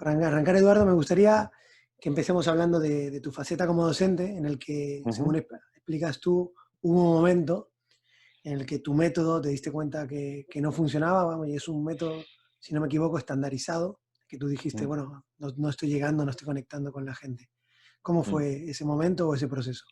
Para arrancar, Eduardo, me gustaría que empecemos hablando de tu faceta como docente, en el que, según Ujú, explicas tú, hubo un momento en el que tu método te diste cuenta que no funcionaba, vamos, y es un método, si no me equivoco, estandarizado, que tú dijiste, mm, bueno, no estoy llegando, no estoy conectando con la gente. ¿Cómo mm. fue ese momento o ese proceso?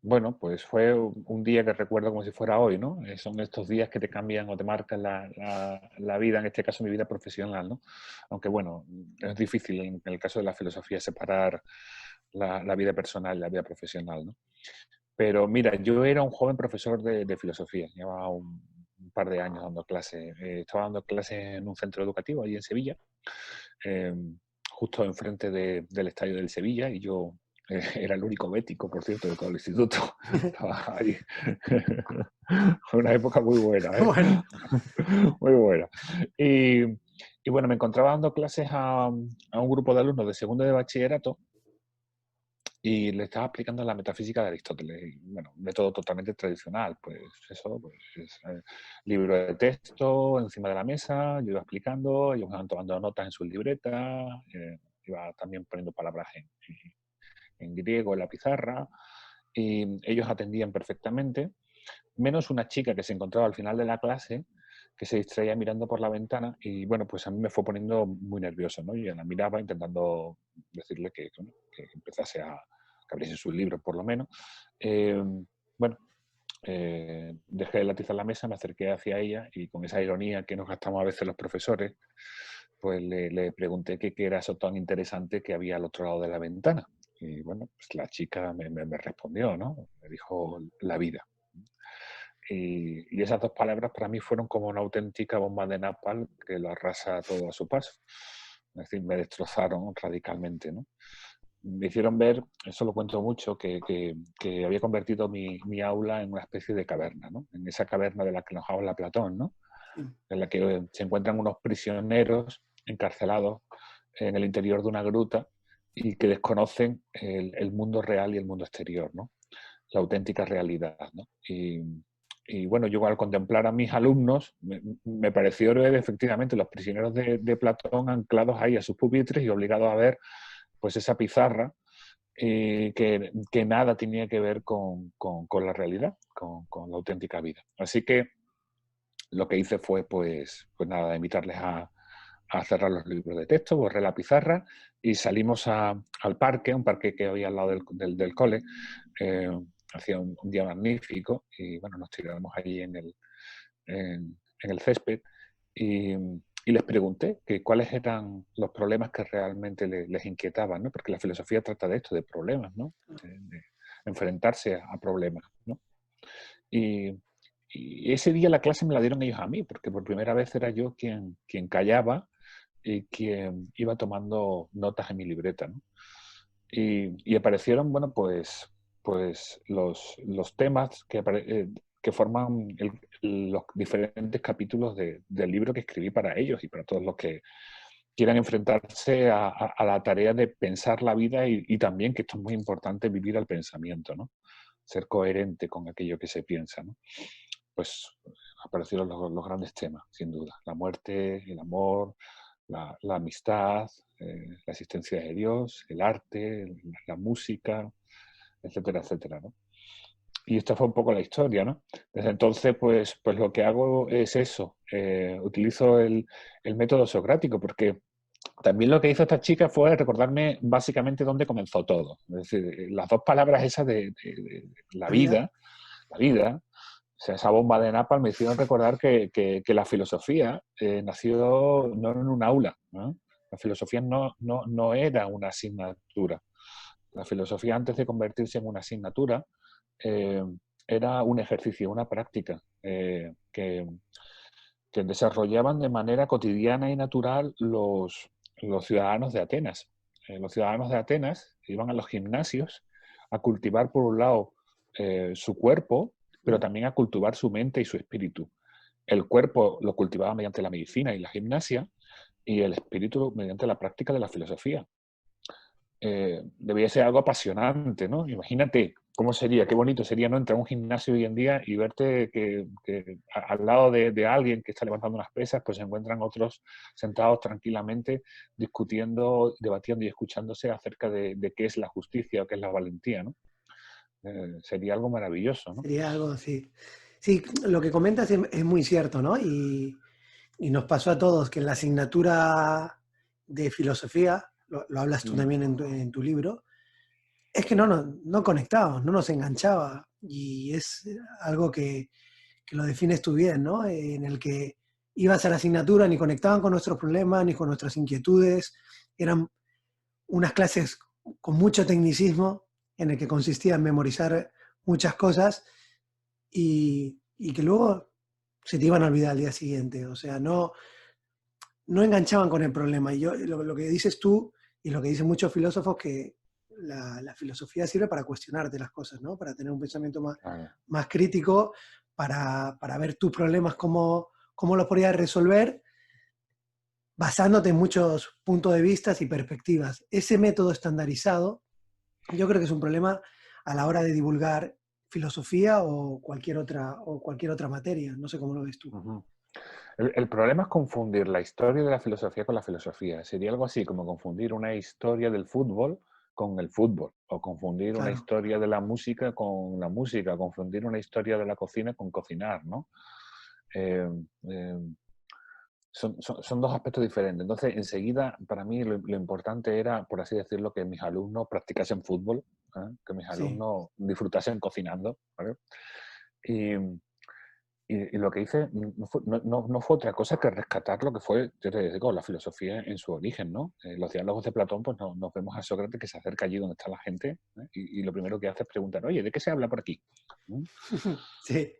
Bueno, pues fue un día que recuerdo como si fuera hoy, ¿no? Son estos días que te cambian o te marcan la vida, en este caso mi vida profesional, ¿no? Aunque bueno, es difícil en el caso de la filosofía separar la vida personal y la vida profesional, ¿no? Pero mira, yo era un joven profesor de filosofía, llevaba un par de años dando clases. Estaba dando clases en un centro educativo allí en Sevilla, eh, justo enfrente del estadio del Sevilla, y yo era el único bético, por cierto, de todo el instituto. Estaba ahí. Fue una época muy buena, ¿eh? Bueno, Muy buena. Y, y bueno, me encontraba dando clases a un grupo de alumnos de segundo de bachillerato y le estaba explicando la metafísica de Aristóteles. Y, bueno, un método totalmente tradicional, pues eso, pues es, libro de texto encima de la mesa, yo iba explicando, ellos iban tomando notas en sus libretas, iba también poniendo palabras en griego en la pizarra, y ellos atendían perfectamente, menos una chica que se encontraba al final de la clase, que se distraía mirando por la ventana, y bueno, pues a mí me fue poniendo muy nervioso, ¿no? Yo la miraba intentando decirle que, bueno, que empezase que abriese sus libros por lo menos. Eh, bueno, dejé el látiz en la mesa, me acerqué hacia ella y con esa ironía que nos gastamos a veces los profesores, pues le pregunté qué era eso tan interesante que había al otro lado de la ventana. Y bueno, pues la chica me respondió, ¿no? Me dijo la vida. Y esas dos palabras para mí fueron como una auténtica bomba de napalm que lo arrasa todo a su paso. Es decir, me destrozaron radicalmente, ¿no? Me hicieron ver, eso lo cuento mucho, que había convertido mi aula en una especie de caverna, ¿no? En esa caverna de la que nos habla Platón, ¿no? sí, En la que se encuentran unos prisioneros encarcelados en el interior de una gruta y que desconocen el mundo real y el mundo exterior, ¿no? La auténtica realidad, ¿no? Y bueno, yo al contemplar a mis alumnos, me pareció ver efectivamente los prisioneros de Platón anclados ahí a sus pupitres y obligados a ver pues esa pizarra que nada tenía que ver con la realidad, con la auténtica vida. Así que lo que hice fue, pues nada, invitarles a cerrar los libros de texto, borré la pizarra y salimos al parque, un parque que había al lado del cole. Eh, Hacía un día magnífico y bueno, nos tiramos allí en el césped y, y les pregunté que cuáles eran los problemas que realmente les inquietaban, ¿no? Porque la filosofía trata de esto, de problemas, ¿no? De enfrentarse a problemas, ¿no? Y, y ese día la clase me la dieron ellos a mí, porque por primera vez era yo quien callaba y quien iba tomando notas en mi libreta, ¿no? Y aparecieron, bueno, pues los temas que forman los diferentes capítulos del libro que escribí para ellos y para todos los que quieran enfrentarse a la tarea de pensar la vida y también, que esto es muy importante, vivir al pensamiento, ¿no? Ser coherente con aquello que se piensa, ¿no? Pues aparecieron los grandes temas, sin duda. La muerte, el amor, la amistad, la existencia de Dios, el arte, la música, etcétera, etcétera, ¿no? Y esta fue un poco la historia, ¿no? Desde entonces, pues lo que hago es eso. Utilizo el método socrático porque también lo que hizo esta chica fue recordarme básicamente dónde comenzó todo. Es decir, las dos palabras esas de la vida. la vida, o sea, esa bomba de napalm me hicieron recordar que la filosofía nació no en un aula, ¿no? La filosofía no era una asignatura. La filosofía, antes de convertirse en una asignatura, eh, era un ejercicio, una práctica que desarrollaban de manera cotidiana y natural los ciudadanos de Atenas. Los ciudadanos de Atenas iban a los gimnasios a cultivar, por un lado, su cuerpo, pero también a cultivar su mente y su espíritu. El cuerpo lo cultivaba mediante la medicina y la gimnasia, y el espíritu mediante la práctica de la filosofía. Debía ser algo apasionante, ¿no? Imagínate ¿Cómo sería? Qué bonito sería, ¿no? Entrar a un gimnasio hoy en día y verte que al lado de alguien que está levantando unas pesas, pues se encuentran otros sentados tranquilamente discutiendo, debatiendo y escuchándose acerca de qué es la justicia o qué es la valentía, ¿no? Sería algo maravilloso, ¿no? Sería algo así. Sí, lo que comentas es muy cierto, ¿no? Y nos pasó a todos que en la asignatura de filosofía, lo hablas tú Mm, también en tu libro, es que no conectábamos, no nos enganchaba. Y es algo que lo defines tú bien, ¿no? En el que ibas a la asignatura, ni conectaban con nuestros problemas, ni con nuestras inquietudes. Eran unas clases con mucho tecnicismo, en el que consistía en memorizar muchas cosas y que luego se te iban a olvidar al día siguiente. O sea, no enganchaban con el problema. Y yo, lo que dices tú y lo que dicen muchos filósofos, que la filosofía sirve para cuestionarte las cosas, ¿no? Para tener un pensamiento claro. más crítico, para ver tus problemas, cómo los podrías resolver, basándote en muchos puntos de vista y perspectivas. Ese método estandarizado, yo creo que es un problema a la hora de divulgar filosofía o cualquier otra materia. No sé cómo lo ves tú. Ujú. El problema es confundir la historia de la filosofía con la filosofía. Sería algo así como confundir una historia del fútbol con el fútbol, o confundir una Claro. historia de la música con la música, confundir una historia de la cocina con cocinar, ¿no? Eh, eh, son dos aspectos diferentes. Entonces, enseguida, para mí lo importante era, por así decirlo, que mis alumnos practicasen fútbol, ¿eh? Que mis Sí. alumnos disfrutasen cocinando, ¿vale? Y, y lo que hice no fue otra cosa que rescatar lo que fue, yo te digo, la filosofía en su origen, ¿no? Los diálogos de Platón, pues nos vemos a Sócrates que se acerca allí donde está la gente, ¿eh? Y lo primero que hace es preguntar, oye, ¿de qué se habla por aquí? ¿Mm? Sí.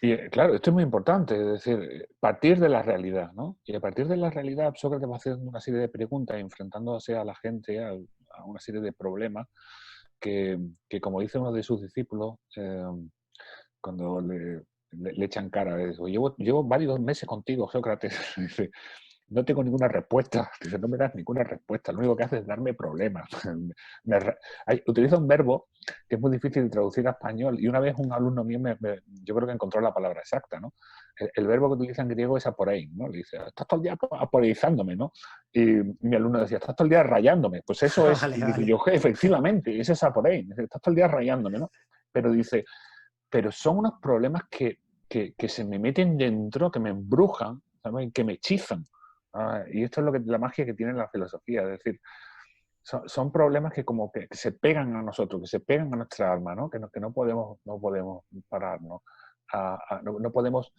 Y claro, esto es muy importante, es decir, partir de la realidad, ¿no? Y a partir de la realidad, Sócrates va haciendo una serie de preguntas, enfrentándose a la gente, a una serie de problemas que, como dice uno de sus discípulos, cuando le echan cara, dice, llevo varios meses contigo, Sócrates, dice, no tengo ninguna respuesta, dice, no me das ninguna respuesta, lo único que haces es darme problemas. Utiliza un verbo que es muy difícil de traducir a español y una vez un alumno mío, yo creo que encontró la palabra exacta, ¿no? El verbo que utiliza en griego es aporein, ¿no? Le dice, estás todo el día aporeizándome, ¿no? Y mi alumno decía, estás todo el día rayándome, pues eso es, Vale, y dice, vale. yo, efectivamente, ese es aporein, dice, estás todo el día rayándome, ¿no? Pero dice, pero son unos problemas que se me meten dentro, que me embrujan, ¿sabes? Que me hechizan. Y esto es la magia que tiene la filosofía, es decir, son problemas que como que se pegan a nosotros, que se pegan a nuestra alma, ¿no? Que no podemos pararnos, no podemos,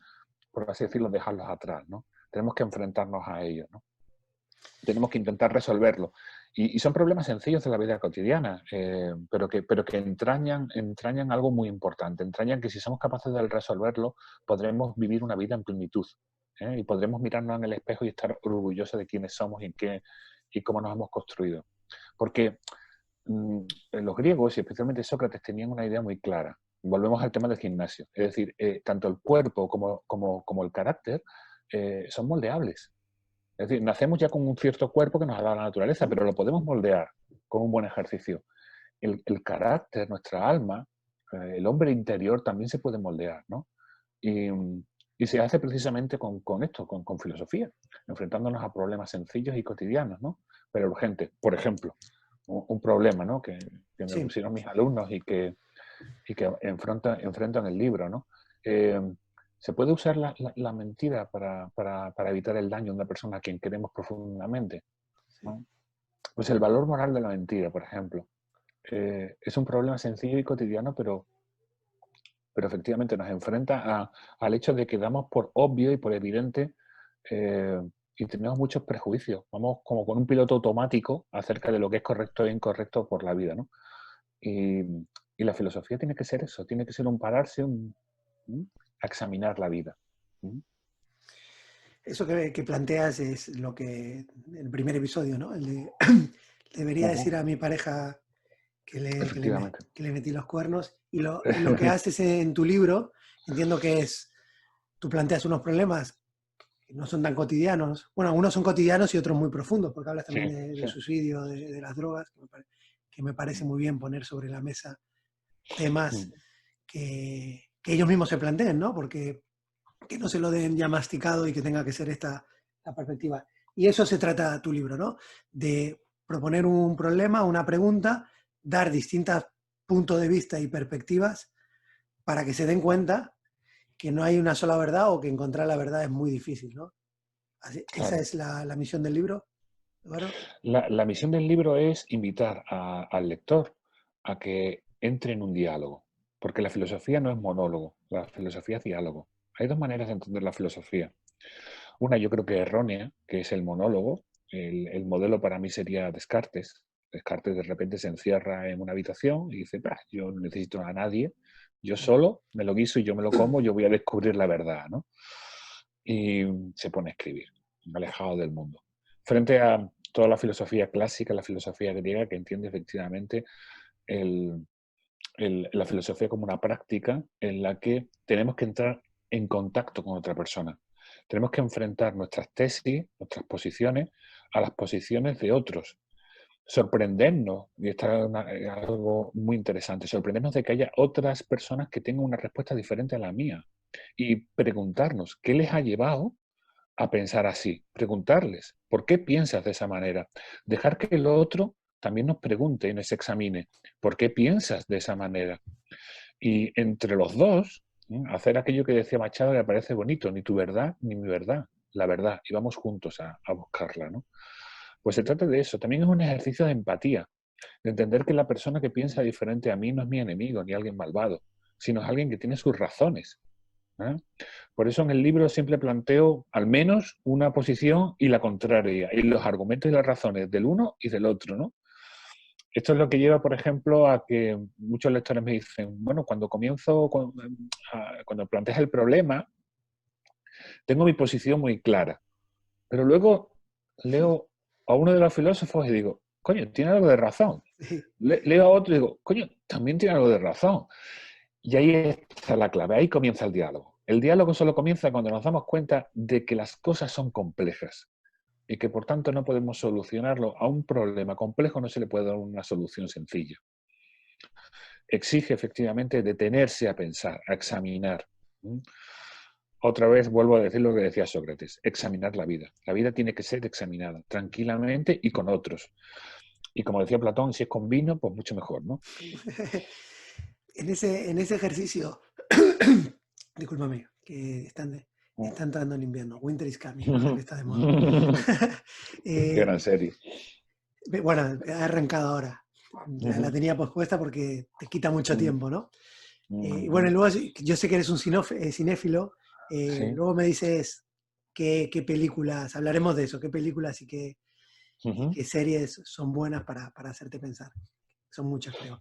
por así decirlo, dejarlos atrás, ¿no? Tenemos que enfrentarnos a ellos, ¿no? Tenemos que intentar resolverlo. Y son problemas sencillos de la vida cotidiana, pero que entrañan algo muy importante. Entrañan que si somos capaces de resolverlo, podremos vivir una vida en plenitud. Y podremos mirarnos en el espejo y estar orgullosos de quiénes somos y cómo nos hemos construido. Porque los griegos, y especialmente Sócrates, tenían una idea muy clara. Volvemos al tema del gimnasio. Es decir, tanto el cuerpo como el carácter son moldeables. Es decir, nacemos ya con un cierto cuerpo que nos ha dado la naturaleza, pero lo podemos moldear con un buen ejercicio. El carácter, nuestra alma, el hombre interior también se puede moldear, ¿no? Y, y se hace precisamente con esto, con filosofía, enfrentándonos a problemas sencillos y cotidianos, ¿no? Pero urgentes. Por ejemplo, un problema, ¿no? Que me Sí. pusieron mis alumnos y que enfrentan el libro, ¿no? Eh, ¿Se puede usar la mentira para evitar el daño a una persona a quien queremos profundamente? Sí. ¿No? Pues el valor moral de la mentira, por ejemplo. Es un problema sencillo y cotidiano, pero efectivamente nos enfrenta al hecho de que damos por obvio y por evidente eh, y tenemos muchos prejuicios. Vamos como con un piloto automático acerca de lo que es correcto e incorrecto por la vida, ¿no? Y, y la filosofía tiene que ser eso, tiene que ser un pararse, a examinar la vida. ¿Mm? Eso que planteas es lo que el primer episodio, ¿no? El de debería decir Ujú. a mi pareja Efectivamente. que le metí los cuernos. Y lo que haces en tu libro, entiendo que es, tú planteas unos problemas que no son tan cotidianos. Bueno, algunos son cotidianos y otros muy profundos, porque hablas Sí, también del sí. suicidio, de las drogas, que me parece Mm. muy bien poner sobre la mesa temas Mm. que ellos mismos se planteen, ¿no? Porque que no se lo den ya masticado y que tenga que ser esta la perspectiva. Y eso se trata tu libro, ¿no? De proponer un problema, una pregunta, dar distintos puntos de vista y perspectivas para que se den cuenta que no hay una sola verdad o que encontrar la verdad es muy difícil, ¿no? Así, esa Claro. es la misión del libro, Eduardo. La misión del libro es invitar al lector a que entre en un diálogo, porque la filosofía no es monólogo, la filosofía es diálogo. Hay dos maneras de entender la filosofía. Una yo creo que errónea, que es el monólogo. El modelo para mí sería Descartes. Descartes de repente se encierra en una habitación y dice, "Bah, yo no necesito a nadie, yo solo me lo guiso y yo me lo como, yo voy a descubrir la verdad, ¿no?". Y se pone a escribir, alejado del mundo. Frente a toda la filosofía clásica, la filosofía griega, que entiende efectivamente el, la filosofía como una práctica en la que tenemos que entrar en contacto con otra persona. Tenemos que enfrentar nuestras tesis, nuestras posiciones, a las posiciones de otros. Sorprendernos, y esto es algo muy interesante, sorprendernos de que haya otras personas que tengan una respuesta diferente a la mía. Y preguntarnos qué les ha llevado a pensar así. Preguntarles, ¿por qué piensas de esa manera? Dejar que el otro también nos pregunte y nos examine, ¿por qué piensas de esa manera? Y entre los dos, hacer aquello que decía Machado que me parece bonito, ni tu verdad ni mi verdad, la verdad, y vamos juntos a buscarla, ¿no? Pues se trata de eso, también es un ejercicio de empatía, de entender que la persona que piensa diferente a mí no es mi enemigo ni alguien malvado, sino es alguien que tiene sus razones. ¿Eh? Por eso en el libro siempre planteo al menos una posición y la contraria, y los argumentos y las razones del uno y del otro, ¿no? Esto es lo que lleva, por ejemplo, a que muchos lectores me dicen, bueno, cuando planteas el problema, tengo mi posición muy clara, pero luego leo a uno de los filósofos y digo, coño, tiene algo de razón. Sí. Leo a otro y digo, coño, también tiene algo de razón. Y ahí está la clave, ahí comienza el diálogo. El diálogo solo comienza cuando nos damos cuenta de que las cosas son complejas y que por tanto no podemos solucionarlo. A un problema complejo no se le puede dar una solución sencilla. Exige efectivamente detenerse a pensar, a examinar. Otra vez vuelvo a decir lo que decía Sócrates, examinar la vida. La vida tiene que ser examinada tranquilamente y con otros. Y como decía Platón, si es con vino, pues mucho mejor, ¿no? En ese ejercicio, discúlpame, que está entrando el invierno. Winter is coming, ahora que está de moda. Qué Eh, gran serie. bueno, ha arrancado ahora. La tenía pospuesta porque te quita mucho tiempo, ¿no? Y bueno, luego yo sé que eres un cinéfilo. Sí. Luego me dices qué películas, hablaremos de eso, qué películas y qué series son buenas para hacerte pensar. Son muchas, creo.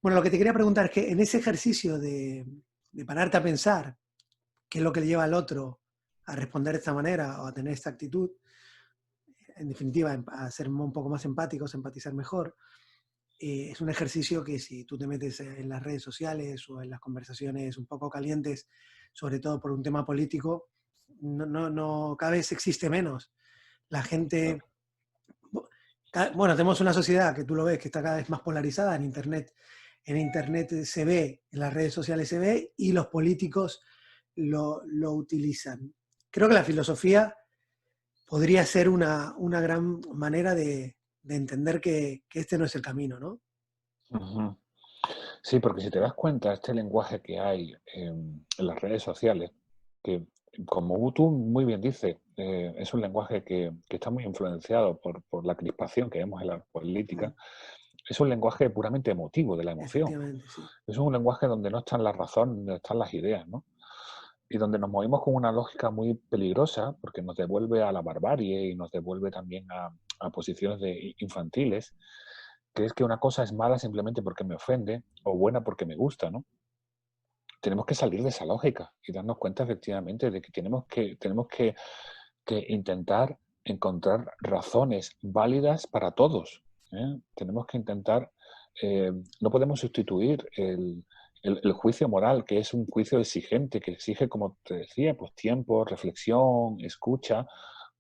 Bueno, lo que te quería preguntar es que en ese ejercicio de pararte a pensar qué es lo que le lleva al otro a responder de esta manera o a tener esta actitud, en definitiva, a ser un poco más empáticos, empatizar mejor, es un ejercicio que si tú te metes en las redes sociales o en las conversaciones un poco calientes, sobre todo por un tema político, cada vez existe menos. La gente, bueno, tenemos una sociedad que tú lo ves que está cada vez más polarizada en Internet. En Internet se ve, en las redes sociales se ve y los políticos lo utilizan. Creo que la filosofía podría ser una gran manera de entender que este no es el camino, ¿no? Ujú. Sí, porque si te das cuenta, este lenguaje que hay en las redes sociales, que como tú muy bien dices, es un lenguaje que está muy influenciado por la crispación que vemos en la política, es un lenguaje puramente emotivo, de la emoción. Efectivamente, sí. Es un lenguaje donde no están las razones, donde están las ideas, ¿no? Y donde nos movemos con una lógica muy peligrosa, porque nos devuelve a la barbarie y nos devuelve también a posiciones infantiles, que es que una cosa es mala simplemente porque me ofende o buena porque me gusta, ¿no? Tenemos que salir de esa lógica y darnos cuenta efectivamente de que que intentar encontrar razones válidas para todos. Tenemos que intentar, no podemos sustituir el juicio moral, que es un juicio exigente, que exige, como te decía, pues tiempo, reflexión, escucha,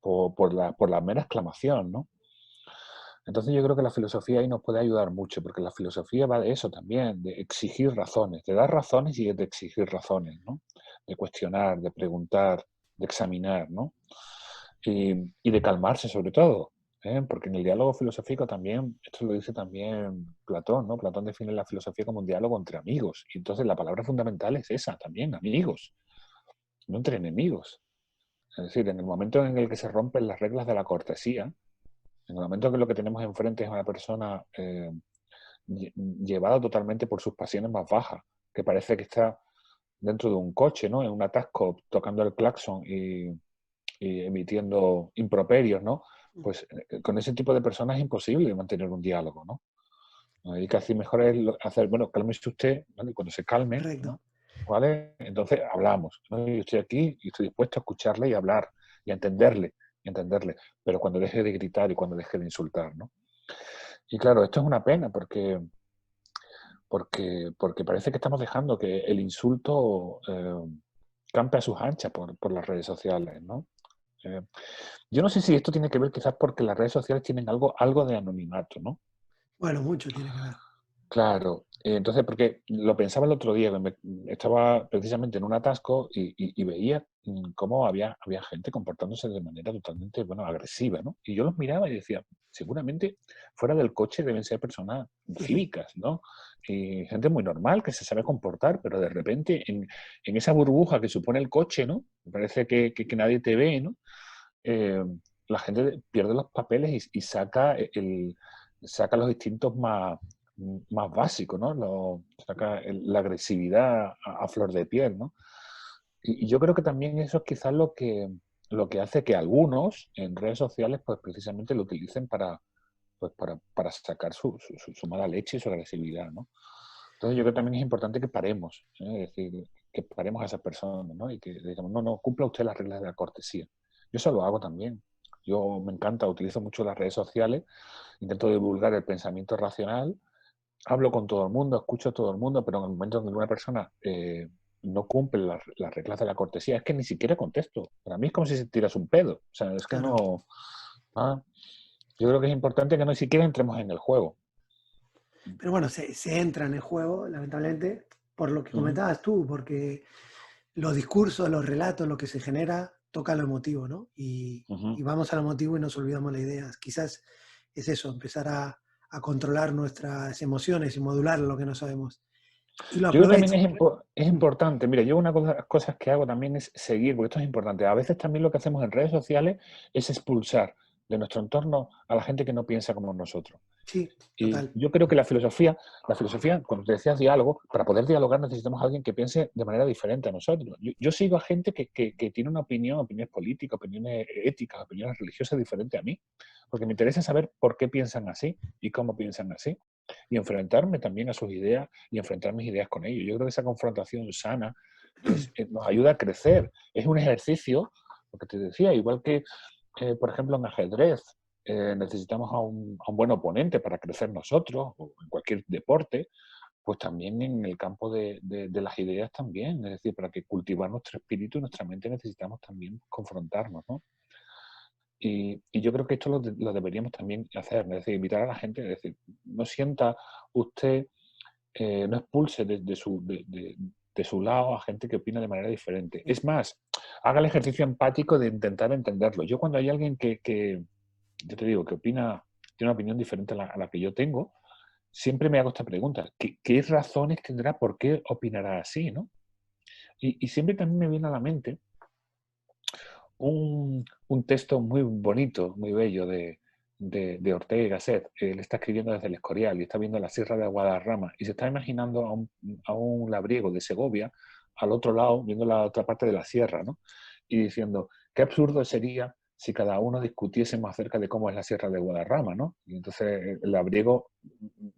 por la mera exclamación, ¿no? Entonces yo creo que la filosofía ahí nos puede ayudar mucho, porque la filosofía va de eso también, de exigir razones, de dar razones y de exigir razones, ¿no? De cuestionar, de preguntar, de examinar, ¿no? Y de calmarse sobre todo, ¿eh? Porque en el diálogo filosófico también, esto lo dice también Platón, ¿no? Platón define la filosofía como un diálogo entre amigos. Y entonces la palabra fundamental es esa también, amigos, no entre enemigos. Es decir, en el momento en el que se rompen las reglas de la cortesía, en el momento en que lo que tenemos enfrente es una persona llevada totalmente por sus pasiones más bajas, que parece que está dentro de un coche, ¿no? En un atasco, tocando el claxon y emitiendo improperios, ¿no? Pues con ese tipo de personas es imposible mantener un diálogo, ¿no? Y casi mejor es hacer, bueno, cálmese usted, ¿vale? Y cuando se calme, Correcto. ¿no? ¿Vale? Entonces hablamos, ¿no? Yo estoy aquí y estoy dispuesto a escucharle y hablar y a entenderle, pero cuando deje de gritar y cuando deje de insultar, ¿no? Y claro, esto es una pena porque parece que estamos dejando que el insulto campe a sus anchas por las redes sociales, ¿no? Eh, yo no sé si esto tiene que ver quizás porque las redes sociales tienen algo de anonimato, ¿no? Bueno, mucho tiene que ver. Claro, entonces, porque lo pensaba el otro día, que estaba precisamente en un atasco y veía cómo había gente comportándose de manera totalmente, bueno, agresiva, ¿no? Y yo los miraba y decía, seguramente fuera del coche deben ser personas cívicas, ¿no? Y gente muy normal que se sabe comportar, pero de repente en esa burbuja que supone el coche, ¿no? Me parece que nadie te ve, ¿no? Eh, la gente pierde los papeles y saca los instintos más básicos, ¿no? Saca la agresividad a flor de piel, ¿no? Y yo creo que también eso es quizás lo que hace que algunos en redes sociales, pues precisamente lo utilicen para sacar su mala leche y su agresividad, ¿no? Entonces yo creo que también es importante que paremos, ¿eh? Es decir, que paremos a esas personas, ¿no? Y que digamos, no, cumpla usted las reglas de la cortesía. Yo eso lo hago también. Yo me encanta, utilizo mucho las redes sociales, intento divulgar el pensamiento racional, hablo con todo el mundo, escucho a todo el mundo, pero en el momento en que una persona no cumple las reglas de la cortesía, es que ni siquiera contesto. Para mí es como si se tiras un pedo. O sea, es que Claro. no... ah, yo creo que es importante que no siquiera entremos en el juego. Pero bueno, se entra en el juego, lamentablemente, por lo que Ujú, comentabas tú, porque los discursos, los relatos, lo que se genera, toca lo emotivo, ¿no? Y ujú. vamos a lo emotivo y nos olvidamos las ideas. Quizás es eso, empezar a controlar nuestras emociones y modular lo que no sabemos. Y lo Yo creo que también aprovecho. es importante, mira, yo una de las cosas que hago también es seguir, porque esto es importante. A veces también lo que hacemos en redes sociales es expulsar de nuestro entorno a la gente que no piensa como nosotros. Sí, Y total. yo creo que la filosofía, cuando te decías diálogo, para poder dialogar necesitamos a alguien que piense de manera diferente a nosotros. Yo sigo a gente que tiene una opinión, opiniones políticas, opiniones éticas, opiniones religiosas diferentes a mí, porque me interesa saber por qué piensan así y cómo piensan así, y enfrentarme también a sus ideas y enfrentar mis ideas con ellos. Yo creo que esa confrontación sana nos ayuda a crecer. Es un ejercicio, lo que te decía, igual que, por ejemplo, en ajedrez, necesitamos a un buen oponente para crecer nosotros, o en cualquier deporte, pues también en el campo de las ideas también. Es decir, para que cultivar nuestro espíritu y nuestra mente necesitamos también confrontarnos, ¿no? Y yo creo que esto lo deberíamos también hacer, es decir, invitar a la gente, es decir, no sienta usted, no expulse de su lado a gente que opina de manera diferente. Es más, haga el ejercicio empático de intentar entenderlo. Yo cuando hay alguien que yo te digo, que tiene una opinión diferente a la que yo tengo, siempre me hago esta pregunta: ¿qué razones tendrá, por qué opinará así, ¿no? Y siempre también me viene a la mente un texto muy bonito, muy bello de Ortega y Gasset. Él está escribiendo desde el Escorial y está viendo la Sierra de Guadarrama y se está imaginando a un labriego de Segovia al otro lado, viendo la otra parte de la sierra, ¿no? Y diciendo, qué absurdo sería si cada uno discutiésemos acerca de cómo es la Sierra de Guadarrama, ¿no? Y entonces el labriego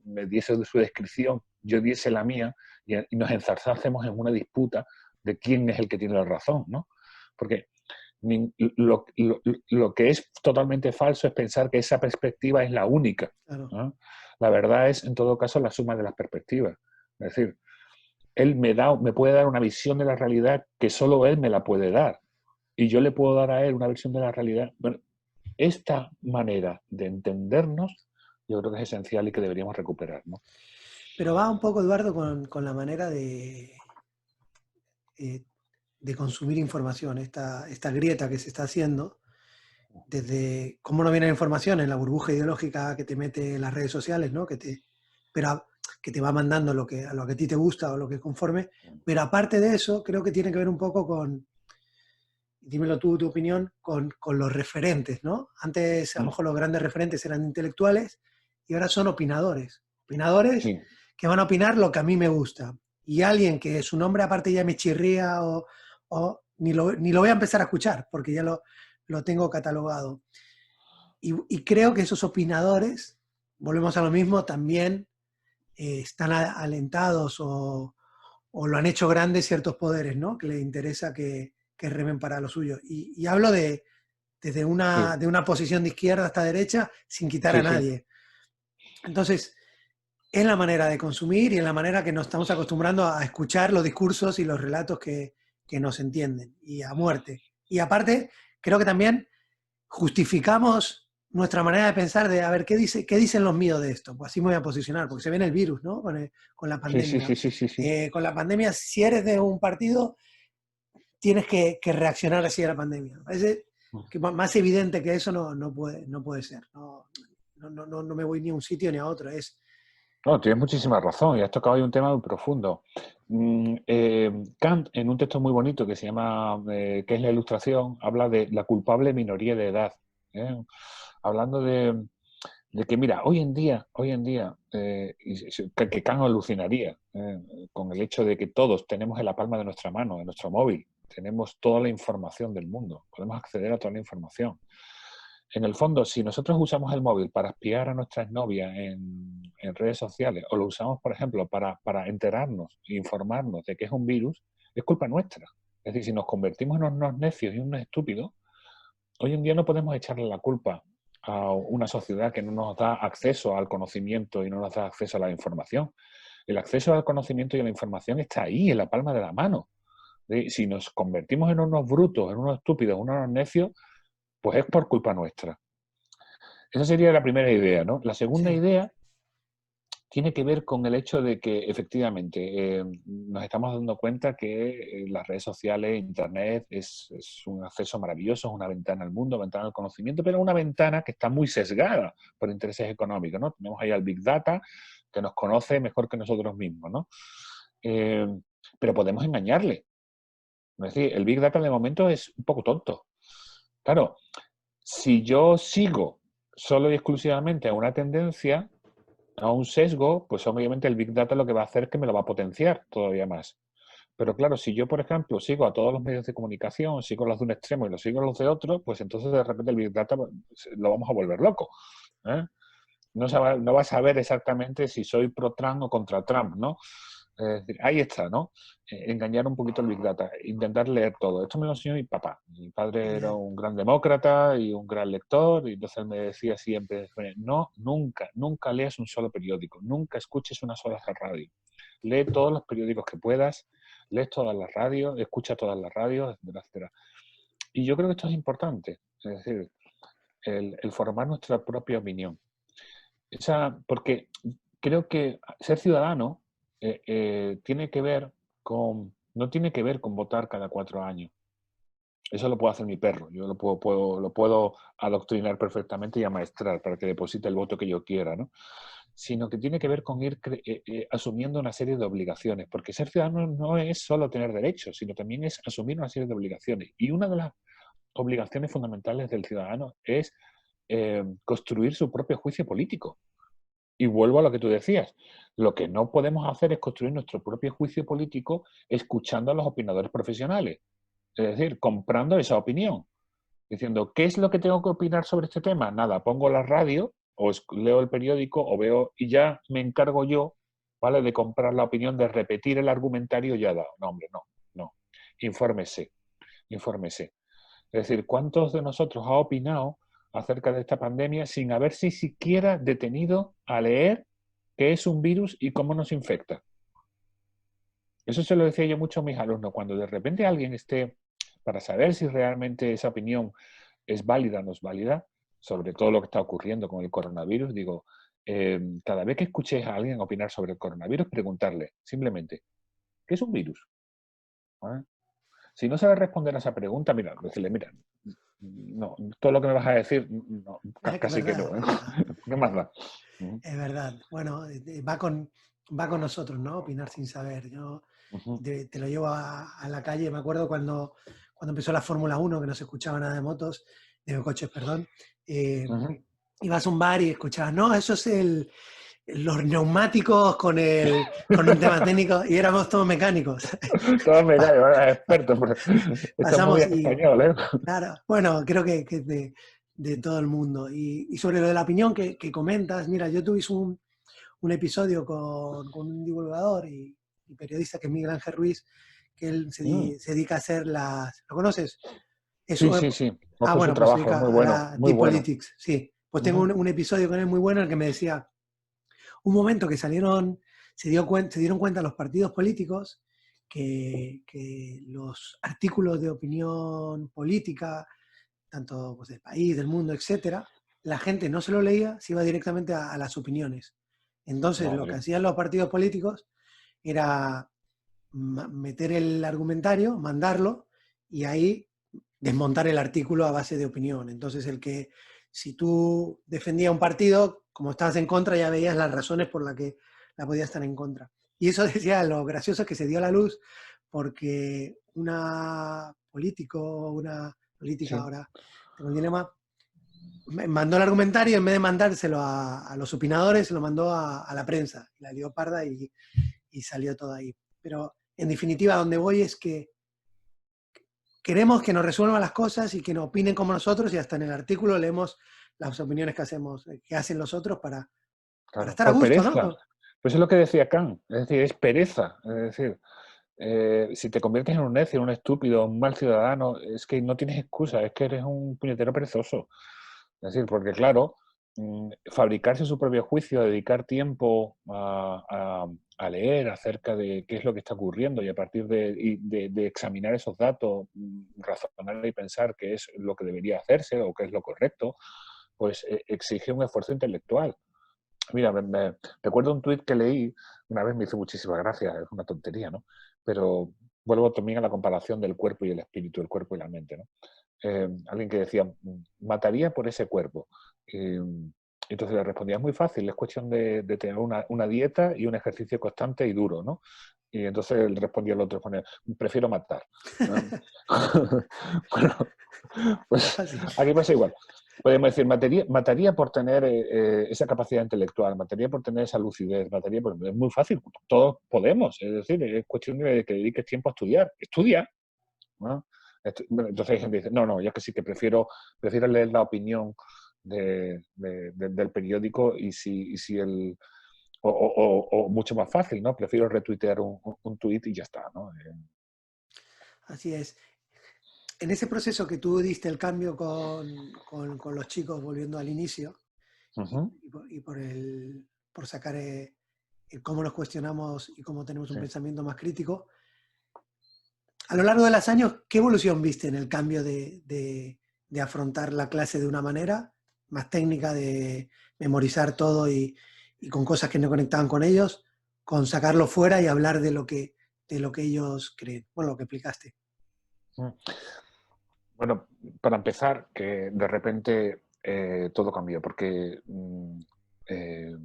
me diese su descripción, yo diese la mía y nos enzarzásemos en una disputa de quién es el que tiene la razón, ¿no? Porque lo que es totalmente falso es pensar que esa perspectiva es la única, Claro. ¿no? La verdad es, en todo caso, la suma de las perspectivas. Es decir, él me puede dar una visión de la realidad que solo él me la puede dar. Y yo le puedo dar a él una versión de la realidad. Bueno, esta manera de entendernos yo creo que es esencial y que deberíamos recuperar, ¿no? Pero va un poco, Eduardo, con la manera eh, de consumir información, esta grieta que se está haciendo, desde cómo no viene la información en la burbuja ideológica que te mete las redes sociales, ¿no? Pero que te va mandando a lo que a ti te gusta o lo que es conforme. Pero aparte de eso, creo que tiene que ver un poco con, dímelo tú, tu opinión, con los referentes, ¿no? Antes a lo mejor los grandes referentes eran intelectuales y ahora son opinadores. Opinadores Sí, que van a opinar lo que a mí me gusta. Y alguien que su nombre aparte ya me chirría o ni lo voy a empezar a escuchar porque ya lo tengo catalogado. Y creo que esos opinadores, volvemos a lo mismo, también están alentados o lo han hecho grandes ciertos poderes, ¿no? Que les interesa que remen para lo suyo. Y hablo desde sí, de una posición de izquierda hasta derecha sin quitar a sí, sí. nadie. Entonces, es la manera de consumir y es la manera que nos estamos acostumbrando a escuchar los discursos y los relatos que nos entienden y a muerte. Y aparte, creo que también justificamos nuestra manera de pensar de, a ver, qué dicen los míos de esto? Pues así me voy a posicionar, porque se viene el virus, ¿no? Con la Sí, sí, pandemia. sí, sí, sí, sí. Con la pandemia, si eres de un partido, tienes que reaccionar así a la pandemia. Parece que más evidente que eso no puede ser. No me voy ni a un sitio ni a otro. No, tienes muchísima razón y has tocado ahí un tema muy profundo. Kant, en un texto muy bonito que se llama ¿Qué es la ilustración?, habla de la culpable minoría de edad. ¿Eh? Hablando de que, mira, hoy en día que Kant alucinaría con el hecho de que todos tenemos en la palma de nuestra mano, en nuestro móvil, tenemos toda la información del mundo, podemos acceder a toda la información. En el fondo, si nosotros usamos el móvil para espiar a nuestras novias en redes sociales o lo usamos, por ejemplo, para enterarnos e informarnos de que es un virus, es culpa nuestra. Es decir, si nos convertimos en unos necios y unos estúpidos, hoy en día no podemos echarle la culpa a una sociedad que no nos da acceso al conocimiento y no nos da acceso a la información. El acceso al conocimiento y a la información está ahí, en la palma de la mano. Si nos convertimos en unos brutos, en unos estúpidos, en unos necios, pues es por culpa nuestra. Esa sería la primera idea, ¿no? La segunda Sí, idea tiene que ver con el hecho de que efectivamente nos estamos dando cuenta que las redes sociales, Internet, es un acceso maravilloso, es una ventana al mundo, ventana al conocimiento, pero una ventana que está muy sesgada por intereses económicos, ¿no? Tenemos ahí al Big Data que nos conoce mejor que nosotros mismos, ¿no? Eh, pero podemos engañarle. Es decir, el Big Data de momento es un poco tonto. Claro, si yo sigo solo y exclusivamente a una tendencia, a un sesgo, pues obviamente el Big Data lo que va a hacer es que me lo va a potenciar todavía más. Pero claro, si yo, por ejemplo, sigo a todos los medios de comunicación, sigo los de un extremo y los sigo los de otro, pues entonces de repente el Big Data lo vamos a volver loco. ¿Eh? No va a saber exactamente si soy pro Trump o contra Trump, ¿no? Es decir, ahí está, ¿no? Engañar un poquito el Big Data, intentar leer todo. Esto me lo enseñó mi papá. Mi padre era bien. un gran demócrata y un gran lector, y entonces él me decía siempre, no, nunca, nunca leas un solo periódico, nunca escuches una sola radio. Lee todos los periódicos que puedas, lee todas las radios, escucha todas las radios, etcétera, etcétera. Y yo creo que esto es importante, es decir, el formar nuestra propia opinión. Porque creo que ser ciudadano tiene que ver no tiene que ver con votar cada 4 años. Eso lo puede hacer mi perro. Yo lo puedo adoctrinar perfectamente y amaestrar para que deposite el voto que yo quiera, ¿no? Sino que tiene que ver con ir asumiendo una serie de obligaciones. Porque ser ciudadano no es solo tener derechos, sino también es asumir una serie de obligaciones. Y una de las obligaciones fundamentales del ciudadano es construir su propio juicio político. Y vuelvo a lo que tú decías. Lo que no podemos hacer es construir nuestro propio juicio político escuchando a los opinadores profesionales. Es decir, comprando esa opinión. Diciendo, ¿qué es lo que tengo que opinar sobre este tema? Nada, pongo la radio o leo el periódico o veo y ya me encargo yo, ¿vale? De comprar la opinión, de repetir el argumentario ya dado. No, hombre, no, no. Infórmese, infórmese. Es decir, ¿cuántos de nosotros ha opinado acerca de esta pandemia sin haberse siquiera detenido a leer qué es un virus y cómo nos infecta? Eso se lo decía yo mucho a mis alumnos. Cuando de repente alguien esté, para saber si realmente esa opinión es válida o no es válida, sobre todo lo que está ocurriendo con el coronavirus, digo, cada vez que escuchéis a alguien opinar sobre el coronavirus, preguntarle simplemente, ¿qué es un virus? ¿Vale? Si no sabe responder a esa pregunta, mira, decirle, mira, no, todo lo que me vas a decir, no, Es que es casi que no, verdad, ¿eh? es verdad. ¿Qué más da? Ujú, Es verdad. Bueno, va con nosotros, ¿no? Opinar sin saber. Yo ujú, te lo llevo a la calle. Me acuerdo cuando empezó la Fórmula Uno que no se escuchaba nada de motos, de coches, perdón. eh, ujú. Ibas a un bar y escuchabas, no, eso es los neumáticos con un tema técnico, y éramos todos mecánicos. Todos me caen, ahora expertos, porque esto es muy Pasamos y, español, ¿eh? claro, bueno, creo que es de todo el mundo. Y sobre lo de la opinión que comentas, mira, yo tuve un episodio con un divulgador y periodista que es Miguel Ángel Ruiz, que él Mm. se dedica a hacer ¿lo conoces? Sí, Eso, sí, sí. Ojo su bueno, pues se trabajo, es muy dedica a bueno, la muy Deep bueno. Politics, sí. Pues tengo Ujú. un episodio con él muy bueno en el que me decía, un momento que se dieron cuenta los partidos políticos que los artículos de opinión política, tanto pues, del país, del mundo, etcétera, la gente no se lo leía, se iba directamente a las opiniones. Entonces, lo que Vale. hacían los partidos políticos era meter el argumentario, mandarlo, y ahí desmontar el artículo a base de opinión. Entonces, si tú defendías un partido, como estabas en contra, ya veías las razones por las que la podías estar en contra. Y eso decía, lo gracioso es que se dio a la luz porque una política Sí. ahora, tengo el dilema, mandó el argumentario, en vez de mandárselo a los opinadores, se lo mandó a la prensa. La lió parda y salió todo ahí. Pero en definitiva, donde voy es que queremos que nos resuelvan las cosas y que nos opinen como nosotros, y hasta en el artículo leemos las opiniones que hacen los otros para Claro, estar a por gusto, pereza. ¿no? Pues es lo que decía Kant, es decir, es pereza. Es decir, si te conviertes en un necio, en un estúpido, un mal ciudadano, es que no tienes excusa, es que eres un puñetero perezoso. Es decir, porque claro, fabricarse su propio juicio, dedicar tiempo a leer acerca de qué es lo que está ocurriendo y a partir de examinar esos datos, razonar y pensar qué es lo que debería hacerse o qué es lo correcto, pues exige un esfuerzo intelectual. Mira, recuerdo un tuit que leí, una vez me hizo muchísima gracia, es una tontería, ¿no? Pero vuelvo también a la comparación del cuerpo y el espíritu, el cuerpo y la mente, ¿no? Alguien que decía, mataría por ese cuerpo. Entonces le respondía, es muy fácil, es cuestión de tener una dieta y un ejercicio constante y duro, ¿no? Y entonces le respondía el otro, prefiero matar. ¿No? Bueno, pues Así. aquí pasa igual. Podemos decir, mataría por tener esa capacidad intelectual, mataría por tener esa lucidez, mataría por... Es muy fácil, todos podemos, es decir, es cuestión de que dediques tiempo a estudiar. Estudia, ¿no? Bueno, entonces hay gente que dice, no, ya que sí que prefiero leer la opinión del periódico y si el... O mucho más fácil, ¿no? Prefiero retuitear un tuit y ya está, ¿no? Así es. En ese proceso que tú diste el cambio con los chicos, volviendo al inicio, Ujú, por sacar el cómo nos cuestionamos y cómo tenemos un sí. pensamiento más crítico, a lo largo de los años, ¿qué evolución viste en el cambio de afrontar la clase de una manera más técnica, de memorizar todo y con cosas que no conectaban con ellos, con sacarlo fuera y hablar de lo que ellos creen? Bueno, lo que explicaste. Mm. Bueno, para empezar, que de repente todo cambió, porque eh,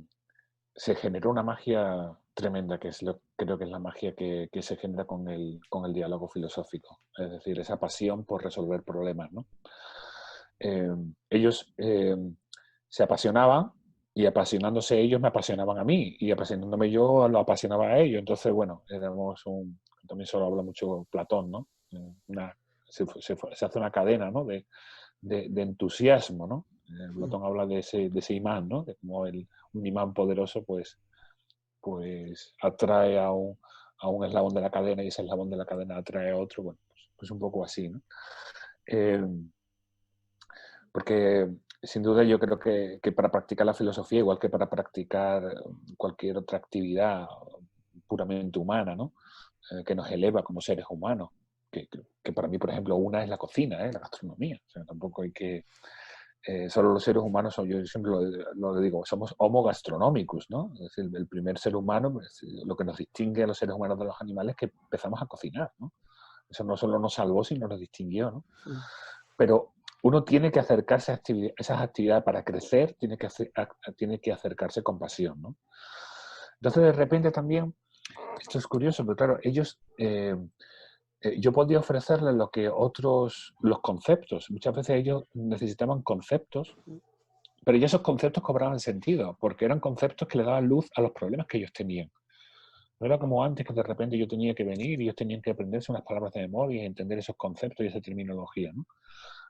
se generó una magia tremenda, que creo que es la magia que se genera con el diálogo filosófico, es decir, esa pasión por resolver problemas, ¿no? Eh, ellos se apasionaban y apasionándose ellos me apasionaban a mí y apasionándome yo lo apasionaba a ellos. Entonces, bueno, también solo habla mucho Platón, ¿no? Una, se hace una cadena, ¿no? De entusiasmo, ¿no? Mm. Platón habla de ese imán, ¿no? De cómo un imán poderoso, pues atrae a un eslabón de la cadena y ese eslabón de la cadena atrae a otro, bueno, pues un poco así, ¿no? Eh, porque sin duda yo creo que para practicar la filosofía, igual que para practicar cualquier otra actividad puramente humana, ¿no? Que nos eleva como seres humanos, que para mí, por ejemplo, una es la cocina, la gastronomía. O sea, tampoco hay que solo los seres humanos, yo siempre lo digo, somos Homo gastronomicus, ¿no? Es decir, el primer ser humano, pues, lo que nos distingue a los seres humanos de los animales es que empezamos a cocinar, ¿no? Eso no solo nos salvó, sino nos distinguió, ¿no? Pero uno tiene que acercarse a esas actividades para crecer, tiene que acercarse con pasión, ¿no? Entonces, de repente también, esto es curioso, pero claro, ellos... yo podía ofrecerles lo que los conceptos. Muchas veces ellos necesitaban conceptos, pero ya esos conceptos cobraban sentido, porque eran conceptos que le daban luz a los problemas que ellos tenían. No era como antes, que de repente yo tenía que venir y ellos tenían que aprenderse unas palabras de memoria y entender esos conceptos y esa terminología, ¿no?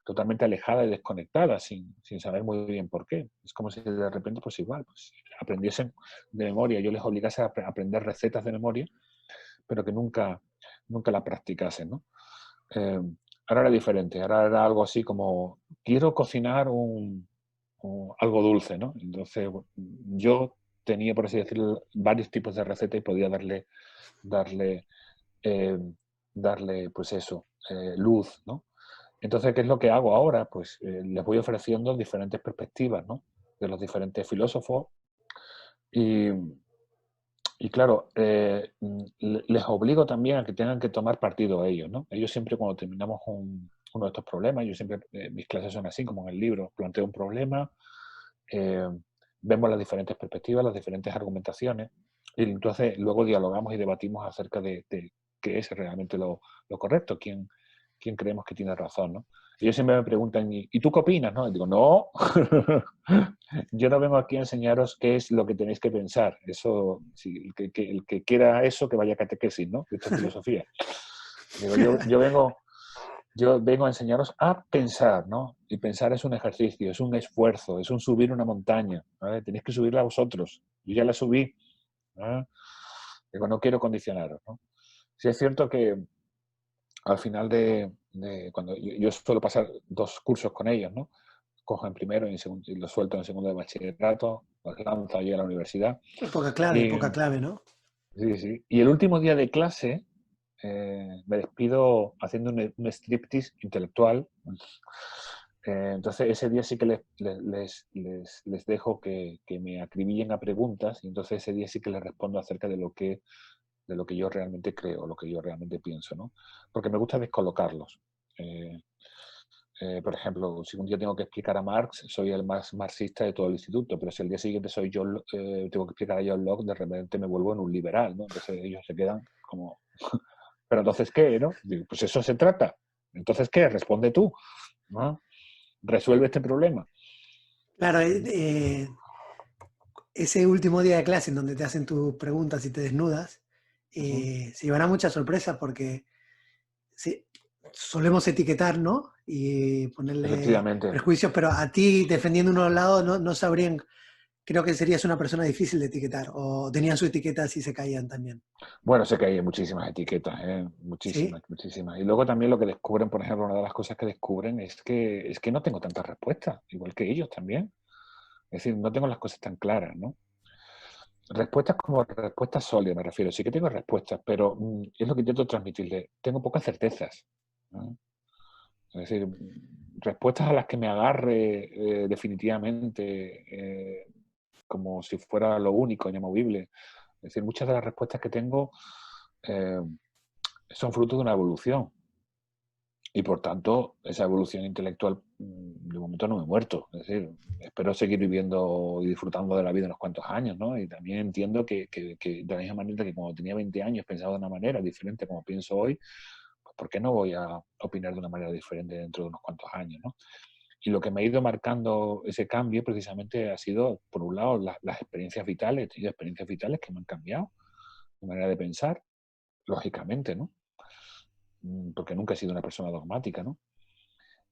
Totalmente alejada y desconectada, sin saber muy bien por qué. Es como si de repente, pues igual, pues, aprendiesen de memoria. Yo les obligase a aprender recetas de memoria, pero que nunca la practicasen, ¿no? Ahora era diferente, ahora era algo así como, quiero cocinar algo dulce, ¿no? Entonces, yo tenía, por así decirlo, varios tipos de recetas y podía darle, eh, pues eso, luz, ¿no? Entonces, ¿qué es lo que hago ahora? Pues les voy ofreciendo diferentes perspectivas, ¿no? De los diferentes filósofos y, claro, les obligo también a que tengan que tomar partido ellos, ¿no? Ellos siempre, cuando terminamos uno de estos problemas, yo siempre, mis clases son así, como en el libro, planteo un problema, eh, vemos las diferentes perspectivas, las diferentes argumentaciones, y entonces luego dialogamos y debatimos acerca de qué es realmente lo correcto, quién creemos que tiene razón, ¿no? Ellos siempre me preguntan, ¿y tú qué opinas? ¿No? Y digo, no, yo no vengo aquí a enseñaros qué es lo que tenéis que pensar. Eso, sí, el que quiera eso, que vaya a catequesis, ¿no? Esto es filosofía. Digo, yo vengo a enseñaros a pensar, ¿no? Y pensar es un ejercicio, es un esfuerzo, es un subir una montaña, ¿vale? Tenéis que subirla vosotros. Yo ya la subí, ¿no? Digo, no quiero condicionaros, ¿no? Sí es cierto que al final cuando yo suelo pasar 2 cursos con ellos, ¿no? Cojo en primero y los suelto en segundo de bachillerato, los lanzo allí a la universidad. Y, Poca clave, ¿no? sí, sí. Y el último día de clase me despido haciendo un striptease intelectual. Entonces ese día sí que les dejo que me acribillen a preguntas, y entonces ese día sí que les respondo acerca de lo que yo realmente creo, lo que yo realmente pienso, ¿no? Porque me gusta descolocarlos. Eh, por ejemplo, si un día tengo que explicar a Marx, soy el más marxista de todo el instituto, pero si el día siguiente tengo que explicar a John Locke, de repente me vuelvo en un liberal, ¿no? Entonces ellos se quedan como, ¿pero entonces qué, no? Digo, pues eso se trata. ¿Entonces qué? Responde tú, ¿no? Resuelve este problema. Claro, ese último día de clase en donde te hacen tus preguntas y te desnudas, Ujú. se llevará muchas sorpresas porque sí, solemos etiquetar, ¿no? Y ponerle Efectivamente. prejuicios, pero a ti, defendiendo uno al lado, no sabrían, creo que serías una persona difícil de etiquetar, o tenían su etiqueta si se caían también. Bueno, sé que hay muchísimas etiquetas, ¿Sí? muchísimas, muchísimas. Y luego también lo que descubren, por ejemplo, una de las cosas que descubren es que no tengo tantas respuestas, igual que ellos también. Es decir, no tengo las cosas tan claras, ¿no? Respuestas como respuestas sólidas, me refiero. Sí que tengo respuestas, pero es lo que intento transmitirle. Tengo pocas certezas, ¿no? Es decir, respuestas a las que me agarre definitivamente, como si fuera lo único, inamovible. Es decir, muchas de las respuestas que tengo eh, son fruto de una evolución. Y por tanto, esa evolución intelectual, de momento no me he muerto. Es decir, espero seguir viviendo y disfrutando de la vida unos cuantos años, ¿no? Y también entiendo que de la misma manera que cuando tenía 20 años pensaba de una manera diferente como pienso hoy, pues ¿por qué no voy a opinar de una manera diferente dentro de unos cuantos años, ¿no? Y lo que me ha ido marcando ese cambio precisamente ha sido, por un lado, las experiencias vitales. He tenido experiencias vitales que me han cambiado mi manera de pensar, lógicamente, ¿no? Porque nunca he sido una persona dogmática, ¿no?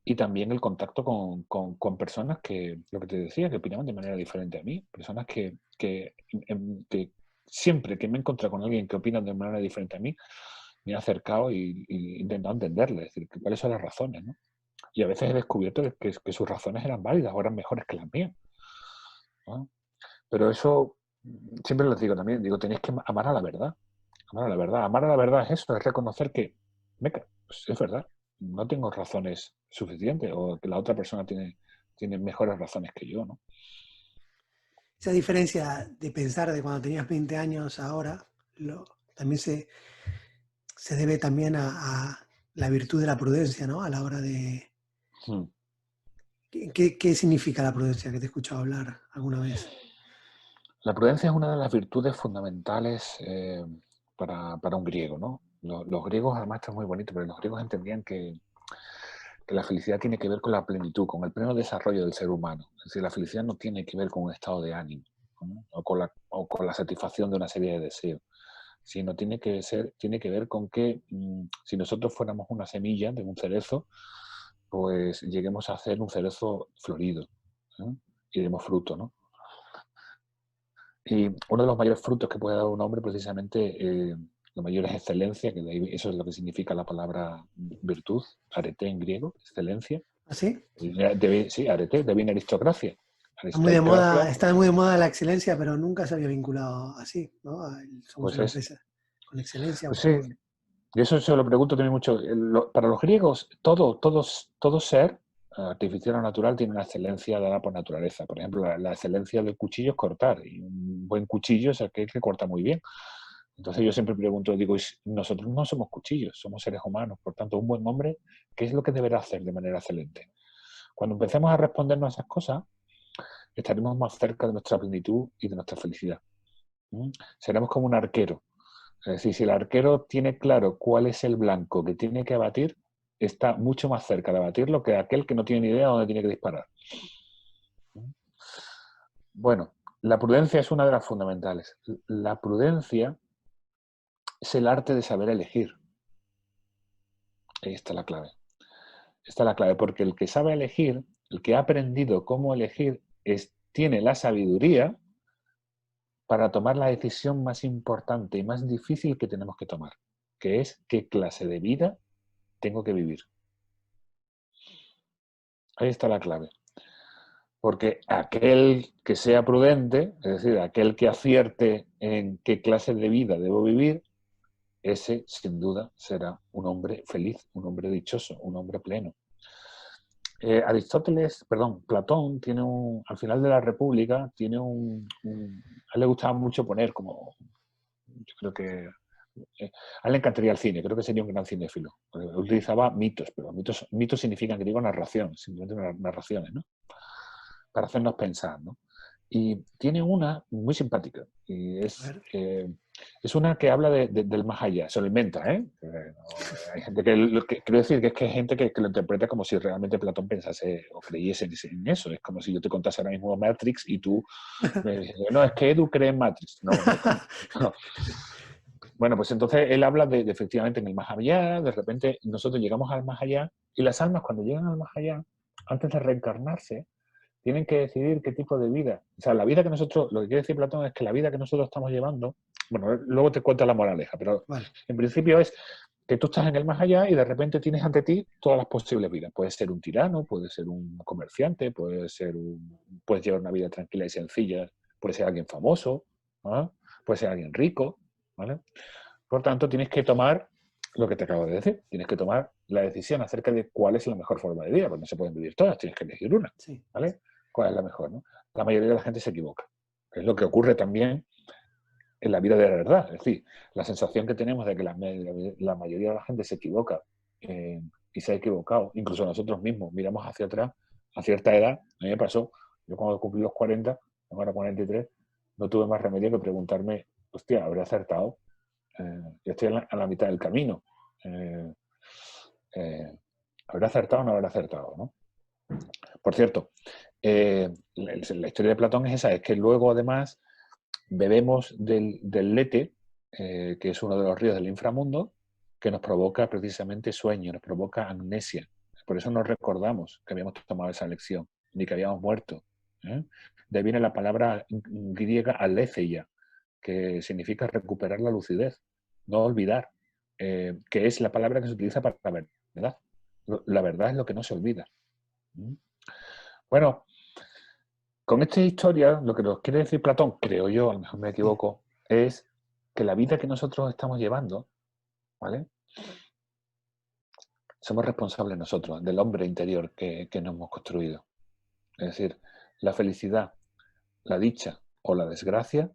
Y también el contacto con personas que, lo que te decía, que opinaban de manera diferente a mí. Personas que siempre que me he encontrado con alguien que opina de manera diferente a mí, me he acercado y he intentado entenderle, es decir, cuáles son las razones, ¿no? Y a veces he descubierto que sus razones eran válidas o eran mejores que las mías, ¿no? Pero eso, siempre les digo también, digo, tenéis que amar a la verdad. Amar a la verdad. Amar a la verdad es eso, es reconocer que, meca, pues es verdad, no tengo razones suficientes o que la otra persona tiene tiene mejores razones que yo, ¿no? Esa diferencia de pensar de cuando tenías 20 años a ahora, también se debe también a la virtud de la prudencia, ¿no? A la hora de... Hmm. ¿Qué significa la prudencia que te he escuchado hablar alguna vez? La prudencia es una de las virtudes fundamentales para un griego, ¿no? Los griegos, además, esto es muy bonito, pero los griegos entendían que la felicidad tiene que ver con la plenitud, con el pleno desarrollo del ser humano. Es decir, la felicidad no tiene que ver con un estado de ánimo, ¿no? O con la satisfacción de una serie de deseos, sino tiene que ver con que si nosotros fuéramos una semilla de un cerezo, pues lleguemos a ser un cerezo florido, ¿eh? Y demos fruto, ¿no? Y uno de los mayores frutos que puede dar un hombre, precisamente, la mayor es excelencia, que de ahí, eso es lo que significa la palabra virtud, arete en griego, excelencia. ¿Así? Sí, arete, deviene aristocracia. Aristocracia, Está muy de moda la excelencia, pero nunca se había vinculado así, ¿no? Somos pues una es, empresa con excelencia. pues sí, y eso se lo pregunto también mucho. Para los griegos, todo ser artificial o natural tiene una excelencia dada por naturaleza. Por ejemplo, la excelencia del cuchillo es cortar, y un buen cuchillo es aquel que corta muy bien. Entonces yo siempre pregunto, digo, nosotros no somos cuchillos, somos seres humanos, por tanto, un buen hombre, ¿qué es lo que deberá hacer de manera excelente? Cuando empecemos a respondernos a esas cosas, estaremos más cerca de nuestra plenitud y de nuestra felicidad. ¿Mm? Seremos como un arquero. Es decir, si el arquero tiene claro cuál es el blanco que tiene que abatir, está mucho más cerca de abatirlo que aquel que no tiene ni idea de dónde tiene que disparar. ¿Mm? Bueno, la prudencia es una de las fundamentales. La prudencia es el arte de saber elegir. Ahí está la clave. Está la clave, porque el que sabe elegir, el que ha aprendido cómo elegir, tiene la sabiduría para tomar la decisión más importante y más difícil que tenemos que tomar, que es qué clase de vida tengo que vivir. Ahí está la clave. Porque aquel que sea prudente, es decir, aquel que acierte en qué clase de vida debo vivir, ese sin duda será un hombre feliz, un hombre dichoso, un hombre pleno. Platón tiene al final de la República, a él le gustaba mucho poner como, yo creo que a él le encantaría el cine, creo que sería un gran cinéfilo. Utilizaba mitos, pero mitos significan en griego narración, simplemente narraciones, ¿no? Para hacernos pensar, ¿no? Y tiene una muy simpática, y A ver, es una que habla del más allá, se lo inventa, ¿eh? Hay gente quiero decir que es que hay gente que lo interpreta como si realmente Platón pensase o creyese en eso. Es como si yo te contase ahora mismo Matrix y tú me dices, no, es que Edu cree en Matrix. No, hombre, ¿cómo? No. Bueno, pues entonces él habla de efectivamente en el más allá, de repente nosotros llegamos al más allá, y las almas cuando llegan al más allá, antes de reencarnarse, tienen que decidir qué tipo de vida. O sea, la vida que nosotros, lo que quiere decir Platón es que la vida que nosotros estamos llevando, bueno, luego te cuento la moraleja, pero vale. en principio es que tú estás en el más allá y de repente tienes ante ti todas las posibles vidas. Puedes ser un tirano, puedes ser un comerciante, puedes llevar una vida tranquila y sencilla, puedes ser alguien famoso, ¿no? Puedes ser alguien rico, ¿vale? Por tanto, tienes que tomar lo que te acabo de decir. Tienes que tomar la decisión acerca de cuál es la mejor forma de vida, porque no se pueden vivir todas, tienes que elegir una, Sí. ¿vale? ¿Cuál es la mejor, no? La mayoría de la gente se equivoca. Es lo que ocurre también en la vida de la verdad. Es decir, la sensación que tenemos de que la mayoría de la gente se equivoca y se ha equivocado, incluso nosotros mismos, miramos hacia atrás, a cierta edad, a mí me pasó, yo cuando cumplí los 40, tengo ahora 43, no tuve más remedio que preguntarme, hostia, ¿habré acertado? Yo estoy a la mitad del camino. ¿Habrá acertado o no habrá acertado? ¿No? Por cierto, la historia de Platón es esa, es que luego además bebemos del Lete, que es uno de los ríos del inframundo, que nos provoca precisamente sueño, nos provoca amnesia. Por eso no recordamos que habíamos tomado esa lección, ni que habíamos muerto. ¿Eh? De ahí viene la palabra griega aletheia, que significa recuperar la lucidez, no olvidar, que es la palabra que se utiliza para la verdad. La verdad es lo que no se olvida. Bueno, con esta historia, lo que nos quiere decir Platón, creo yo, a lo mejor me Sí. equivoco, es que la vida que nosotros estamos llevando, ¿vale? Somos responsables nosotros, del hombre interior que nos hemos construido. Es decir, la felicidad, la dicha o la desgracia,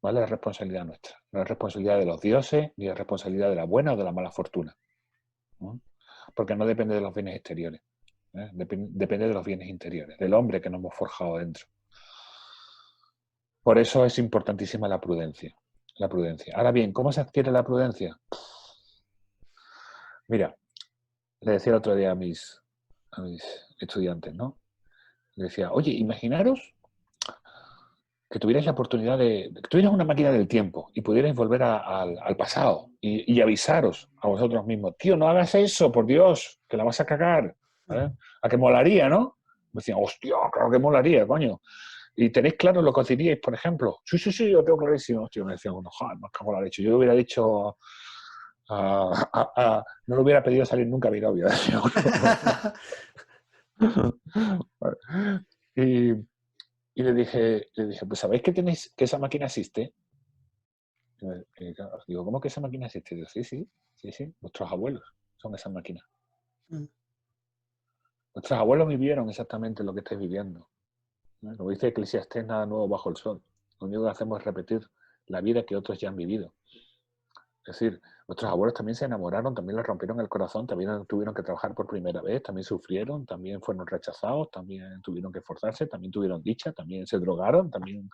¿vale? Es responsabilidad nuestra. No es responsabilidad de los dioses, ni es responsabilidad de la buena o de la mala fortuna, ¿no? Porque no depende de los bienes exteriores, ¿eh? Depende de los bienes interiores, del hombre que nos hemos forjado dentro. Por eso es importantísima la prudencia. La prudencia. Ahora bien, ¿cómo se adquiere la prudencia? Mira, le decía el otro día a mis estudiantes, ¿no? Le decía, oye, imaginaros que tuvierais la oportunidad que tuvierais una máquina del tiempo y pudierais volver al pasado y avisaros a vosotros mismos, tío, no hagas eso, por Dios, que la vas a cagar. ¿Vale? A que molaría, ¿no? Me decían, hostia, claro que molaría, coño. ¿Y tenéis claro lo que os diríais, por ejemplo? Sí, sí, sí, yo tengo clarísimo. Hostia, me decían, no, joder, me cago en la leche. Yo hubiera dicho, no le hubiera pedido salir nunca a mi novio. y, y le dije, pues ¿sabéis que tenéis, que esa máquina existe? Y claro, digo, ¿cómo que esa máquina existe? Digo, sí, sí, sí, sí, vuestros abuelos son esas máquinas. Mm. Nuestros abuelos vivieron exactamente lo que estáis viviendo, ¿no? Como dice Eclesiastés, nada nuevo bajo el sol. Lo único que hacemos es repetir la vida que otros ya han vivido. Es decir, nuestros abuelos también se enamoraron, también les rompieron el corazón, también tuvieron que trabajar por primera vez, también sufrieron, también fueron rechazados, también tuvieron que esforzarse, también tuvieron dicha, también se drogaron, también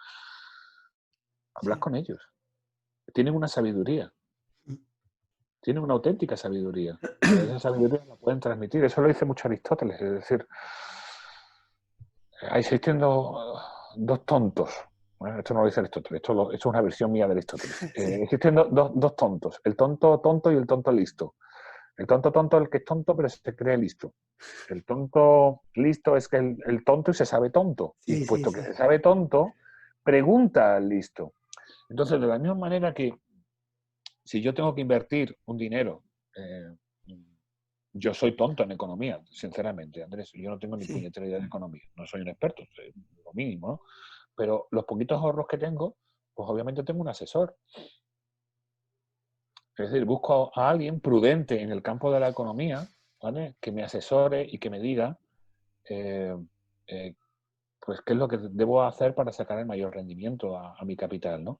hablas Sí. con ellos. Tienen una sabiduría, Mm. tienen una auténtica sabiduría. Esa sabiduría la pueden transmitir. Eso lo dice mucho Aristóteles. Es decir, existen dos tontos. Bueno, esto no lo dice Aristóteles, esto es una versión mía de Aristóteles. Sí, Existen dos tontos, el tonto tonto y el tonto listo. El tonto tonto es el que es tonto pero se cree listo. El tonto listo es que el tonto y se sabe tonto. Y sí, sí, puesto que sí. se sabe tonto, pregunta al listo. Entonces, de la misma manera que si yo tengo que invertir un dinero, eh, yo soy tonto en economía, sinceramente, Andrés. Yo no tengo ni Sí. puñetera idea de economía. No soy un experto, soy lo mínimo, ¿no? Pero los poquitos ahorros que tengo, pues obviamente tengo un asesor. Es decir, busco a alguien prudente en el campo de la economía, ¿vale? Que me asesore y que me diga, eh, eh, pues, qué es lo que debo hacer para sacar el mayor rendimiento a mi capital, ¿no?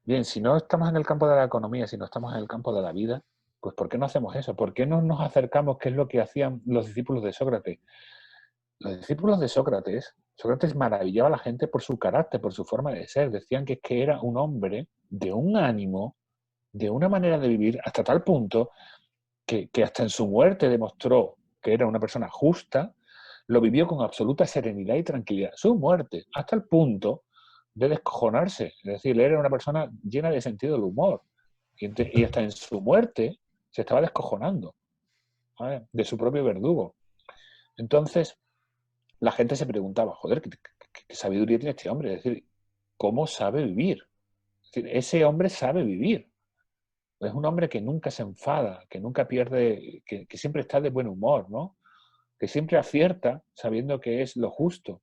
Bien, si no estamos en el campo de la economía, si no estamos en el campo de la vida, pues ¿por qué no hacemos eso? ¿Por qué no nos acercamos, qué es lo que hacían los discípulos de Sócrates? Los discípulos de Sócrates, Sócrates maravillaba a la gente por su carácter, por su forma de ser. Decían que es que era un hombre de un ánimo, de una manera de vivir, hasta tal punto que hasta en su muerte demostró que era una persona justa, lo vivió con absoluta serenidad y tranquilidad. Su muerte, hasta el punto de descojonarse. Es decir, él era una persona llena de sentido del humor. Y hasta en su muerte se estaba descojonando, ¿vale? De su propio verdugo. Entonces, la gente se preguntaba, joder, ¿qué sabiduría tiene este hombre? Es decir, ¿cómo sabe vivir? Es decir, ese hombre sabe vivir. Es un hombre que nunca se enfada, que nunca pierde, que siempre está de buen humor, ¿no? Que siempre acierta sabiendo que es lo justo.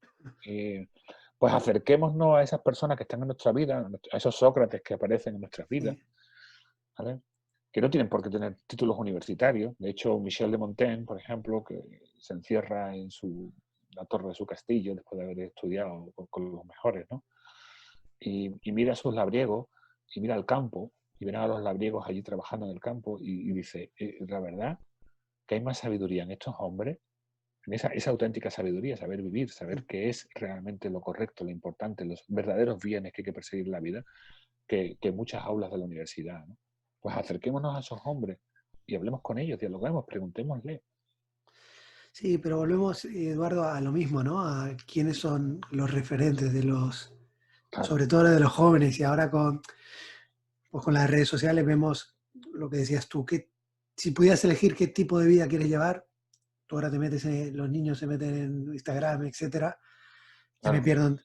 Pues acerquémonos a esas personas que están en nuestra vida, a esos Sócrates que aparecen en nuestras vidas, Sí. ¿vale? Que no tienen por qué tener títulos universitarios. De hecho, Michel de Montaigne, por ejemplo, que se encierra en la torre de su castillo después de haber estudiado con los mejores, ¿no? Y mira a sus labriegos y mira al campo y ven a los labriegos allí trabajando en el campo y dice, la verdad que hay más sabiduría en estos hombres, en esa auténtica sabiduría, saber vivir, Mm. saber qué es realmente lo correcto, lo importante, los verdaderos bienes que hay que perseguir en la vida, que muchas aulas de la universidad, ¿no? Pues acerquémonos a esos hombres y hablemos con ellos, dialoguemos, preguntémosle. Sí, pero volvemos, Eduardo, a lo mismo, ¿no? A quiénes son los referentes de los, Claro, sobre todo de los jóvenes, y ahora pues con las redes sociales vemos lo que decías tú, que si pudieras elegir qué tipo de vida quieres llevar, tú ahora te metes los niños se meten en Instagram, etcétera, ya me claro. pierdo,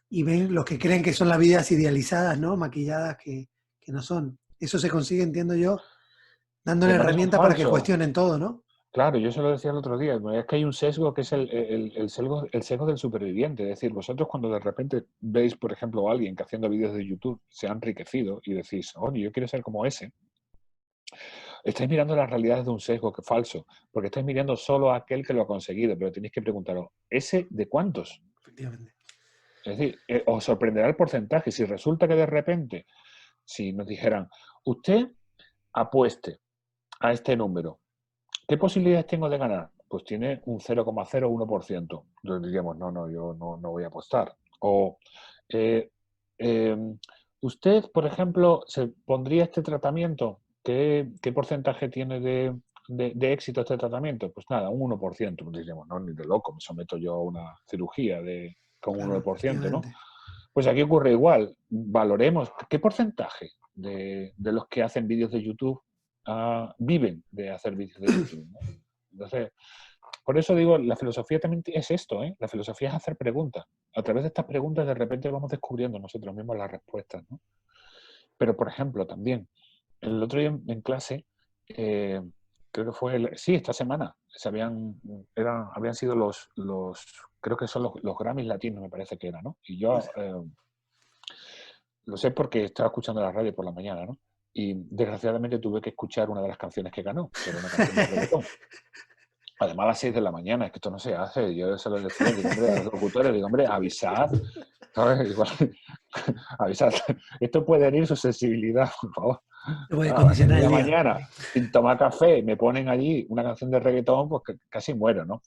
y ven los que creen que son las vidas idealizadas, ¿no? Maquilladas, que no son. Eso se consigue, entiendo yo, dándole De manera herramientas para que falso. cuestionen todo, ¿no? Claro, yo se lo decía el otro día, es que hay un sesgo que es el sesgo del superviviente. Es decir, vosotros cuando de repente veis, por ejemplo, a alguien que haciendo vídeos de YouTube se ha enriquecido y decís, oye, yo quiero ser como ese, estáis mirando las realidades de un sesgo que es falso, porque estáis mirando solo a aquel que lo ha conseguido, pero tenéis que preguntaros, ¿ese de cuántos? Efectivamente. Es decir, os sorprenderá el porcentaje. Si resulta que de repente, si nos dijeran, usted apueste a este número, ¿qué posibilidades tengo de ganar? Pues tiene un 0,01%. Entonces diríamos, no, yo no voy a apostar. O eh, usted, por ejemplo, se pondría este tratamiento. ¿Qué porcentaje tiene de éxito este tratamiento? Pues nada, un 1%. Pues diríamos, no, ni de loco, me someto yo a una cirugía con un Claro, 1%, ¿no? efectivamente. Pues aquí ocurre igual. Valoremos qué porcentaje de los que hacen vídeos de YouTube viven de hacer vídeos de YouTube, ¿no? Entonces, por eso digo, la filosofía también es esto, ¿eh? La filosofía es hacer preguntas. A través de estas preguntas de repente vamos descubriendo nosotros mismos las respuestas, ¿no? Pero, por ejemplo, también, el otro día en clase, creo que fue, sí, esta semana, habían sido creo que son los Grammys latinos, me parece que era, ¿no? Y yo lo sé porque estaba escuchando la radio por la mañana, ¿no? Y desgraciadamente tuve que escuchar una de las canciones que ganó, que era una canción de reggaetón. Además a las 6 de la mañana, es que esto no se hace. Yo se lo decía, digo, hombre, a los locutores, digo, hombre, avisad, ¿sabes? Igual, avisad. Esto puede herir su sensibilidad, por favor. Lo puede Claro, a las 6 condicionar de el la día. mañana, sin tomar café, me ponen allí una canción de reggaetón, pues que casi muero, ¿no?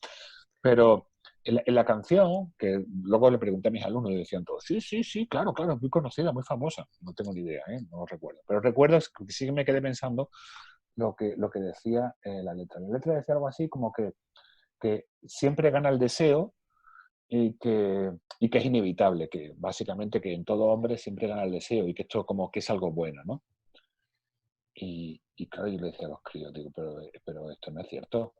Pero en la canción, que luego le pregunté a mis alumnos y decían todos, sí, claro, es muy conocida, muy famosa. No tengo ni idea, ¿eh? No recuerdo. Pero recuerdo que sí me quedé pensando lo que decía la letra. La letra decía algo así como que siempre gana el deseo y que es inevitable, que básicamente que en todo hombre siempre gana el deseo y que esto como que es algo bueno, ¿no? Y claro, yo le decía a los críos, digo, pero esto no es cierto.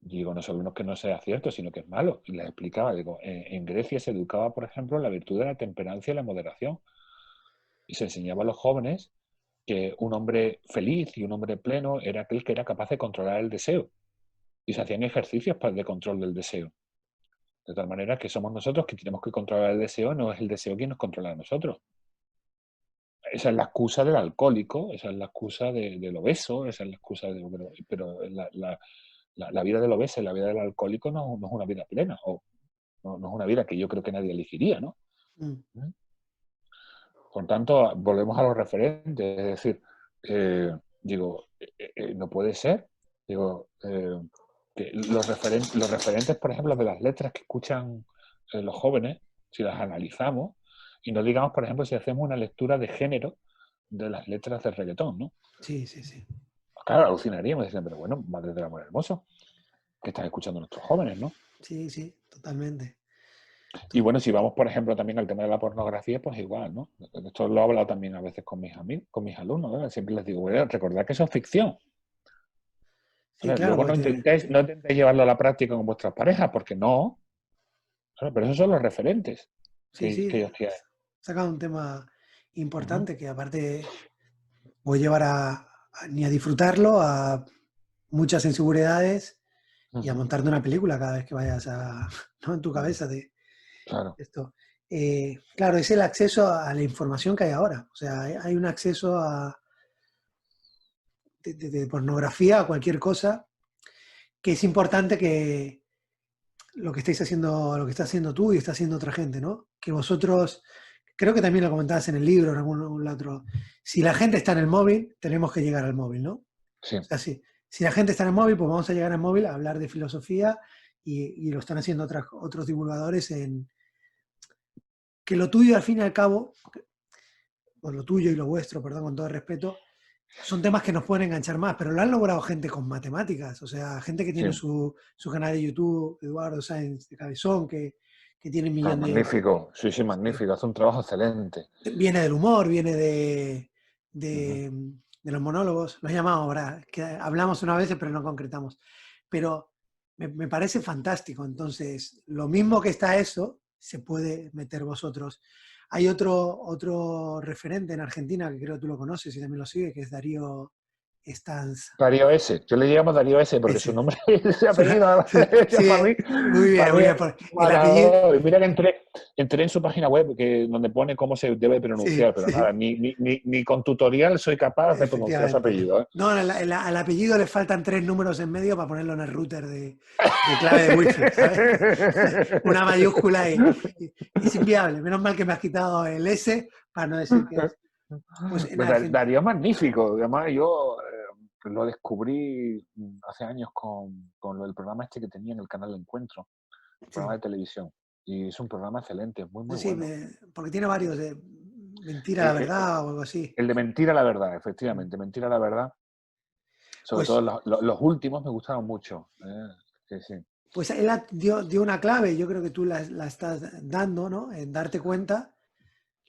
Digo, no solo que no sea cierto, sino que es malo. Y les explicaba, digo, en Grecia se educaba, por ejemplo, la virtud de la temperancia y la moderación. Y se enseñaba a los jóvenes que un hombre feliz y un hombre pleno era aquel que era capaz de controlar el deseo. Y se hacían ejercicios de control del deseo. De tal manera que somos nosotros que tenemos que controlar el deseo, no es el deseo quien nos controla a nosotros. Esa es la excusa del alcohólico, esa es la excusa del obeso, esa es la excusa de... Pero la vida del obeso y la vida del alcohólico no es una vida plena, o no es una vida que yo creo que nadie elegiría, ¿no? Mm. Por tanto, volvemos a los referentes, es decir, digo, no puede ser, digo, que los referentes, por ejemplo, de las letras que escuchan los jóvenes, si las analizamos, y no digamos, por ejemplo, si hacemos una lectura de género de las letras del reggaetón, ¿no? Sí. Claro, alucinaríamos, diciendo, pero bueno, Madre del Amor Hermoso, que están escuchando nuestros jóvenes, ¿no? Sí, totalmente. Y bueno, si vamos, por ejemplo, también al tema de la pornografía, pues igual, ¿no? Esto lo he hablado también a veces con mis amigos, con mis alumnos, ¿no? Siempre les digo, bueno, recordad que eso es ficción. Sí, claro, Luego no porque intentéis llevarlo a la práctica con vuestras parejas, porque no. Claro, pero esos son los referentes que ellos tienen. saca un tema Ujú, importante que aparte puede llevar ni a disfrutarlo, a muchas inseguridades y a ujú, montarte una película cada vez que vayas ¿no? En tu ujú. cabeza de Claro. esto. Claro, es el acceso a la información que hay ahora. O sea, hay un acceso de pornografía a cualquier cosa que es importante que lo que estáis haciendo, lo que está haciendo tú y está haciendo otra gente, ¿no? Que vosotros, creo que también lo comentabas en el libro, en algún otro, si la gente está en el móvil, tenemos que llegar al móvil, ¿no? O Sí. sea, si la gente está en el móvil, pues vamos a llegar al móvil a hablar de filosofía y lo están haciendo otros divulgadores en que lo tuyo al fin y al cabo, o lo tuyo y lo vuestro, perdón, con todo el respeto, son temas que nos pueden enganchar más, pero lo han logrado gente con matemáticas, o sea, gente que tiene Sí. su canal de YouTube, Eduardo Sáenz de Cabezón, que tiene un Ah, millón de... magnífico. Sí, Sí. magnífico. Hace un trabajo excelente. Viene del humor, viene Ujú. de los monólogos, los llamamos ahora, que hablamos una vez pero no concretamos. Pero me parece fantástico, entonces, lo mismo que está eso, se puede meter vosotros. Hay otro referente en Argentina, que creo que tú lo conoces y también lo sigue, que es Darío Stanz. Darío S. Yo le llamo Darío S porque su Ese. nombre y su apellido Sí, para mí, muy para bien, mí muy bien. es El apellido, matador. Y mira que entré en su página web donde pone cómo se debe Sí, pronunciar, pero nada, sí, ni con tutorial soy capaz de pronunciar su efectivamente. apellido, ¿eh? No, al apellido le faltan 3 números en medio para ponerlo en el router de clave de wifi, ¿sabes? Una mayúscula es inviable. Menos mal que me has quitado el S para no decir que es. Pues en Pues Argentina. Darío es magnífico. Además, yo lo descubrí hace años con el programa este que tenía en el canal de Encuentro, el programa Sí, de televisión. Y es un programa excelente, muy, muy sí, bueno. porque tiene varios de mentira la Eh, eh, verdad o algo así. el de Mentira a la verdad, Mm. efectivamente, Mentira a la verdad. Sobre todo Pues, los últimos me gustaron mucho. Sí, sí. pues él dio una clave, yo creo que tú la estás dando, ¿no? En darte cuenta,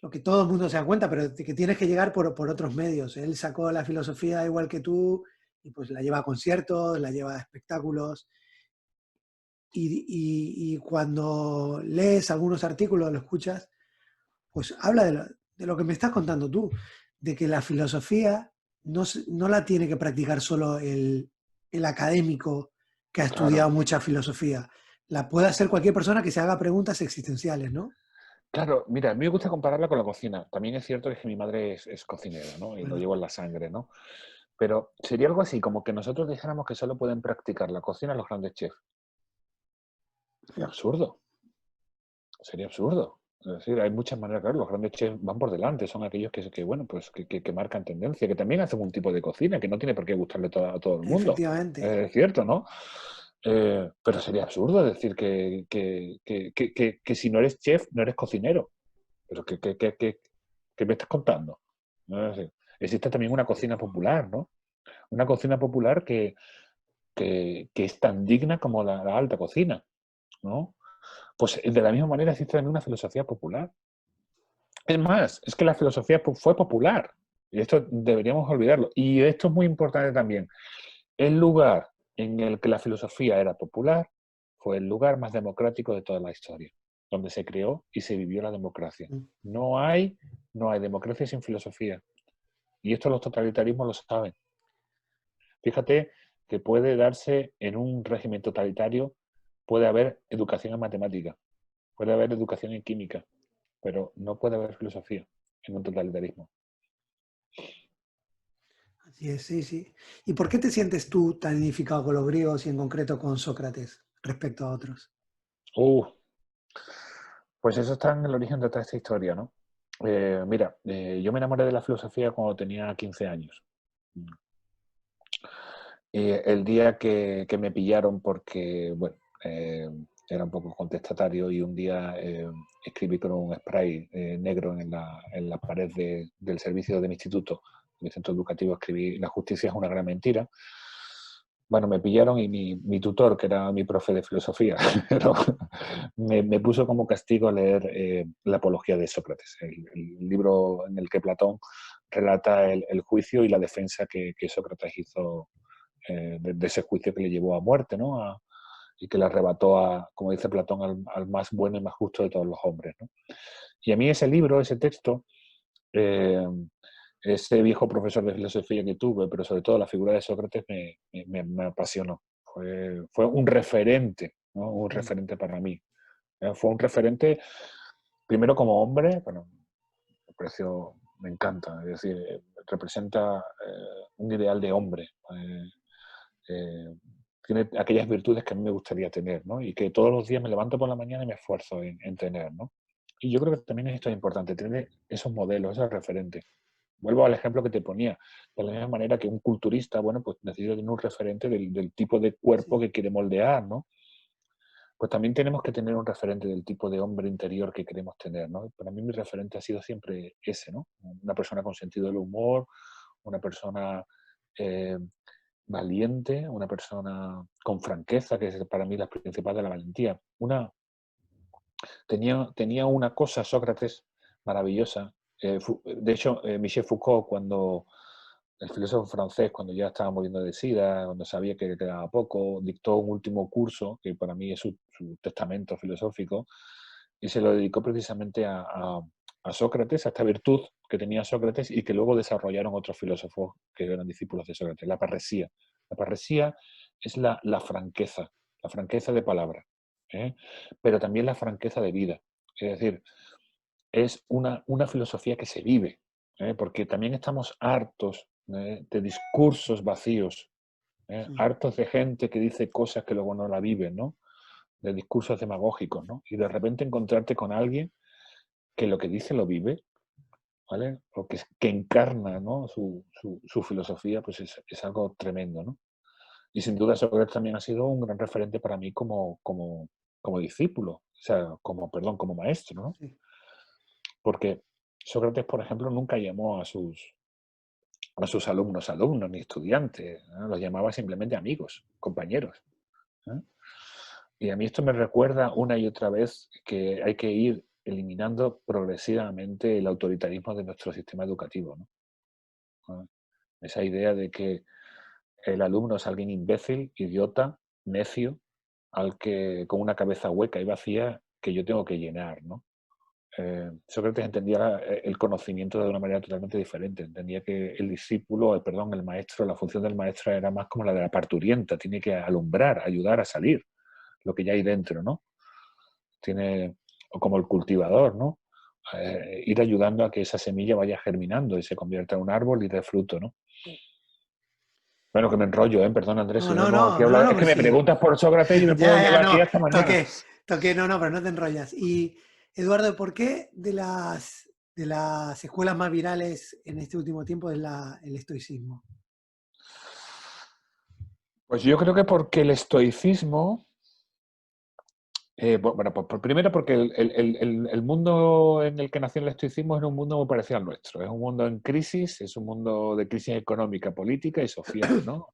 lo que todo el mundo se da cuenta, pero que tienes que llegar por otros medios. Él sacó la filosofía igual que tú y pues la lleva a conciertos, la lleva a espectáculos. Y cuando lees algunos artículos, lo escuchas, pues habla de lo que me estás contando tú, de que la filosofía no la tiene que practicar solo el académico que ha Claro. estudiado mucha filosofía. La puede hacer cualquier persona que se haga preguntas existenciales, ¿no? Claro, mira, a mí me gusta compararla con la cocina. También es cierto que mi madre es cocinera, ¿no? Y lo Bueno, llevo en la sangre, ¿no? Pero sería algo así, como que nosotros dijéramos que solo pueden practicar la cocina los grandes chefs. Sería absurdo, sería absurdo. Es decir, hay muchas maneras, claro, los grandes chefs van por delante, son aquellos bueno, pues que marcan tendencia, que también hacen un tipo de cocina, que no tiene por qué gustarle a todo el mundo. efectivamente. Es cierto, ¿no? Pero sería absurdo decir que si no eres chef, no eres cocinero. Pero ¿qué me estás contando? ¿No? Es decir, existe también una cocina popular, ¿no? Una cocina popular que es tan digna como la alta cocina, ¿no? Pues de la misma manera existe también una filosofía popular. Es más, es que la filosofía fue popular. Y esto deberíamos olvidarlo. Y esto es muy importante también. El lugar en el que la filosofía era popular fue el lugar más democrático de toda la historia, donde se creó y se vivió la democracia. Mm. No hay, no hay democracia sin filosofía. Y esto los totalitarismos lo saben. Fíjate que puede darse en un régimen totalitario, puede haber educación en matemática, puede haber educación en química, pero no puede haber filosofía en un totalitarismo. Así es, sí, sí. ¿Y por qué te sientes tú tan identificado con los griegos y en concreto con Sócrates respecto a otros? Uh, pues eso está en el origen de toda esta historia, ¿no? Mira, yo me enamoré de la filosofía cuando tenía 15 años. Y el día que me pillaron porque, bueno, era un poco contestatario y un día escribí con un spray negro en la pared del servicio de mi instituto, de mi centro educativo, escribí "La justicia es una gran mentira". Bueno, me pillaron y mi tutor, que era mi profe de filosofía, pero me puso como castigo a leer La Apología de Sócrates, el libro en el que Platón relata el juicio y la defensa que Sócrates hizo de ese juicio que le llevó a muerte, ¿no? Y que le arrebató, como dice Platón, al más bueno y más justo de todos los hombres, ¿no? Y a mí ese libro, ese texto, eh, ese viejo profesor de filosofía que tuve, pero sobre todo la figura de Sócrates me apasionó. Fue un referente, ¿no? Un Mm. referente para mí. Fue un referente, primero como hombre, bueno, me encanta, es decir, representa un ideal de hombre. Eh, Tiene aquellas virtudes que a mí me gustaría tener, ¿no? Y que todos los días me levanto por la mañana y me esfuerzo en tener, ¿no? Y yo creo que también esto es importante, tener esos modelos, esos referentes. Vuelvo al ejemplo que te ponía. De la misma manera que un culturista, bueno, pues necesita tener un referente del tipo de cuerpo Sí. que quiere moldear, ¿no? Pues también tenemos que tener un referente del tipo de hombre interior que queremos tener, ¿no? Para mí mi referente ha sido siempre ese, ¿no? Una persona con sentido del humor, una persona eh, valiente, una persona con franqueza, que es para mí la principal de la valentía. Tenía una cosa, Sócrates, maravillosa. De hecho, Michel Foucault, el filósofo francés, cuando ya estaba muriendo de sida, cuando sabía que le quedaba poco, dictó un último curso, que para mí es su testamento filosófico, y se lo dedicó precisamente a Sócrates, a esta virtud que tenía Sócrates y que luego desarrollaron otros filósofos que eran discípulos de Sócrates, la parresía. La parresía es la franqueza de palabra, ¿eh? Pero también la franqueza de vida. Es decir, es una filosofía que se vive, porque también estamos hartos de discursos vacíos, hartos de gente que dice cosas que luego no la viven, ¿no? De discursos demagógicos, ¿no? Y de repente encontrarte con alguien que lo que dice lo vive, ¿vale? O que encarna, ¿no? su filosofía, pues es algo tremendo, ¿no? Y sin duda Sócrates también ha sido un gran referente para mí como discípulo, o sea, como maestro, ¿no? Sí. Porque Sócrates, por ejemplo, nunca llamó a sus alumnos ni estudiantes, ¿no? Los llamaba simplemente amigos, compañeros, ¿eh? Y a mí esto me recuerda una y otra vez que hay que ir eliminando progresivamente el autoritarismo de nuestro sistema educativo, ¿no? Esa idea de que el alumno es alguien imbécil, idiota, necio, al que con una cabeza hueca y vacía que yo tengo que llenar, ¿no? Sócrates entendía el conocimiento de una manera totalmente diferente. Entendía que el discípulo, perdón, el maestro, la función del maestro era más como la de la parturienta. Tiene que alumbrar, ayudar a salir lo que ya hay dentro, ¿no? O como el cultivador, ¿no? Ir ayudando a que esa semilla vaya germinando y se convierta en un árbol y dé fruto, ¿no? Bueno, que me enrollo, Perdón, Andrés, No, si no no, hemos aquí no, no, hablado. no, Es que pero me sí. preguntas por Sócrates y me puedo Ya, llevar aquí no, hasta mañana. toqué, no, pero no te enrollas. Y Eduardo, ¿por qué de las escuelas más virales en este último tiempo es el estoicismo? Pues yo creo que porque el estoicismo, bueno, pues primero porque el mundo en el que nació el estoicismo es un mundo muy parecido al nuestro. Es un mundo en crisis, es un mundo de crisis económica, política y social, ¿no?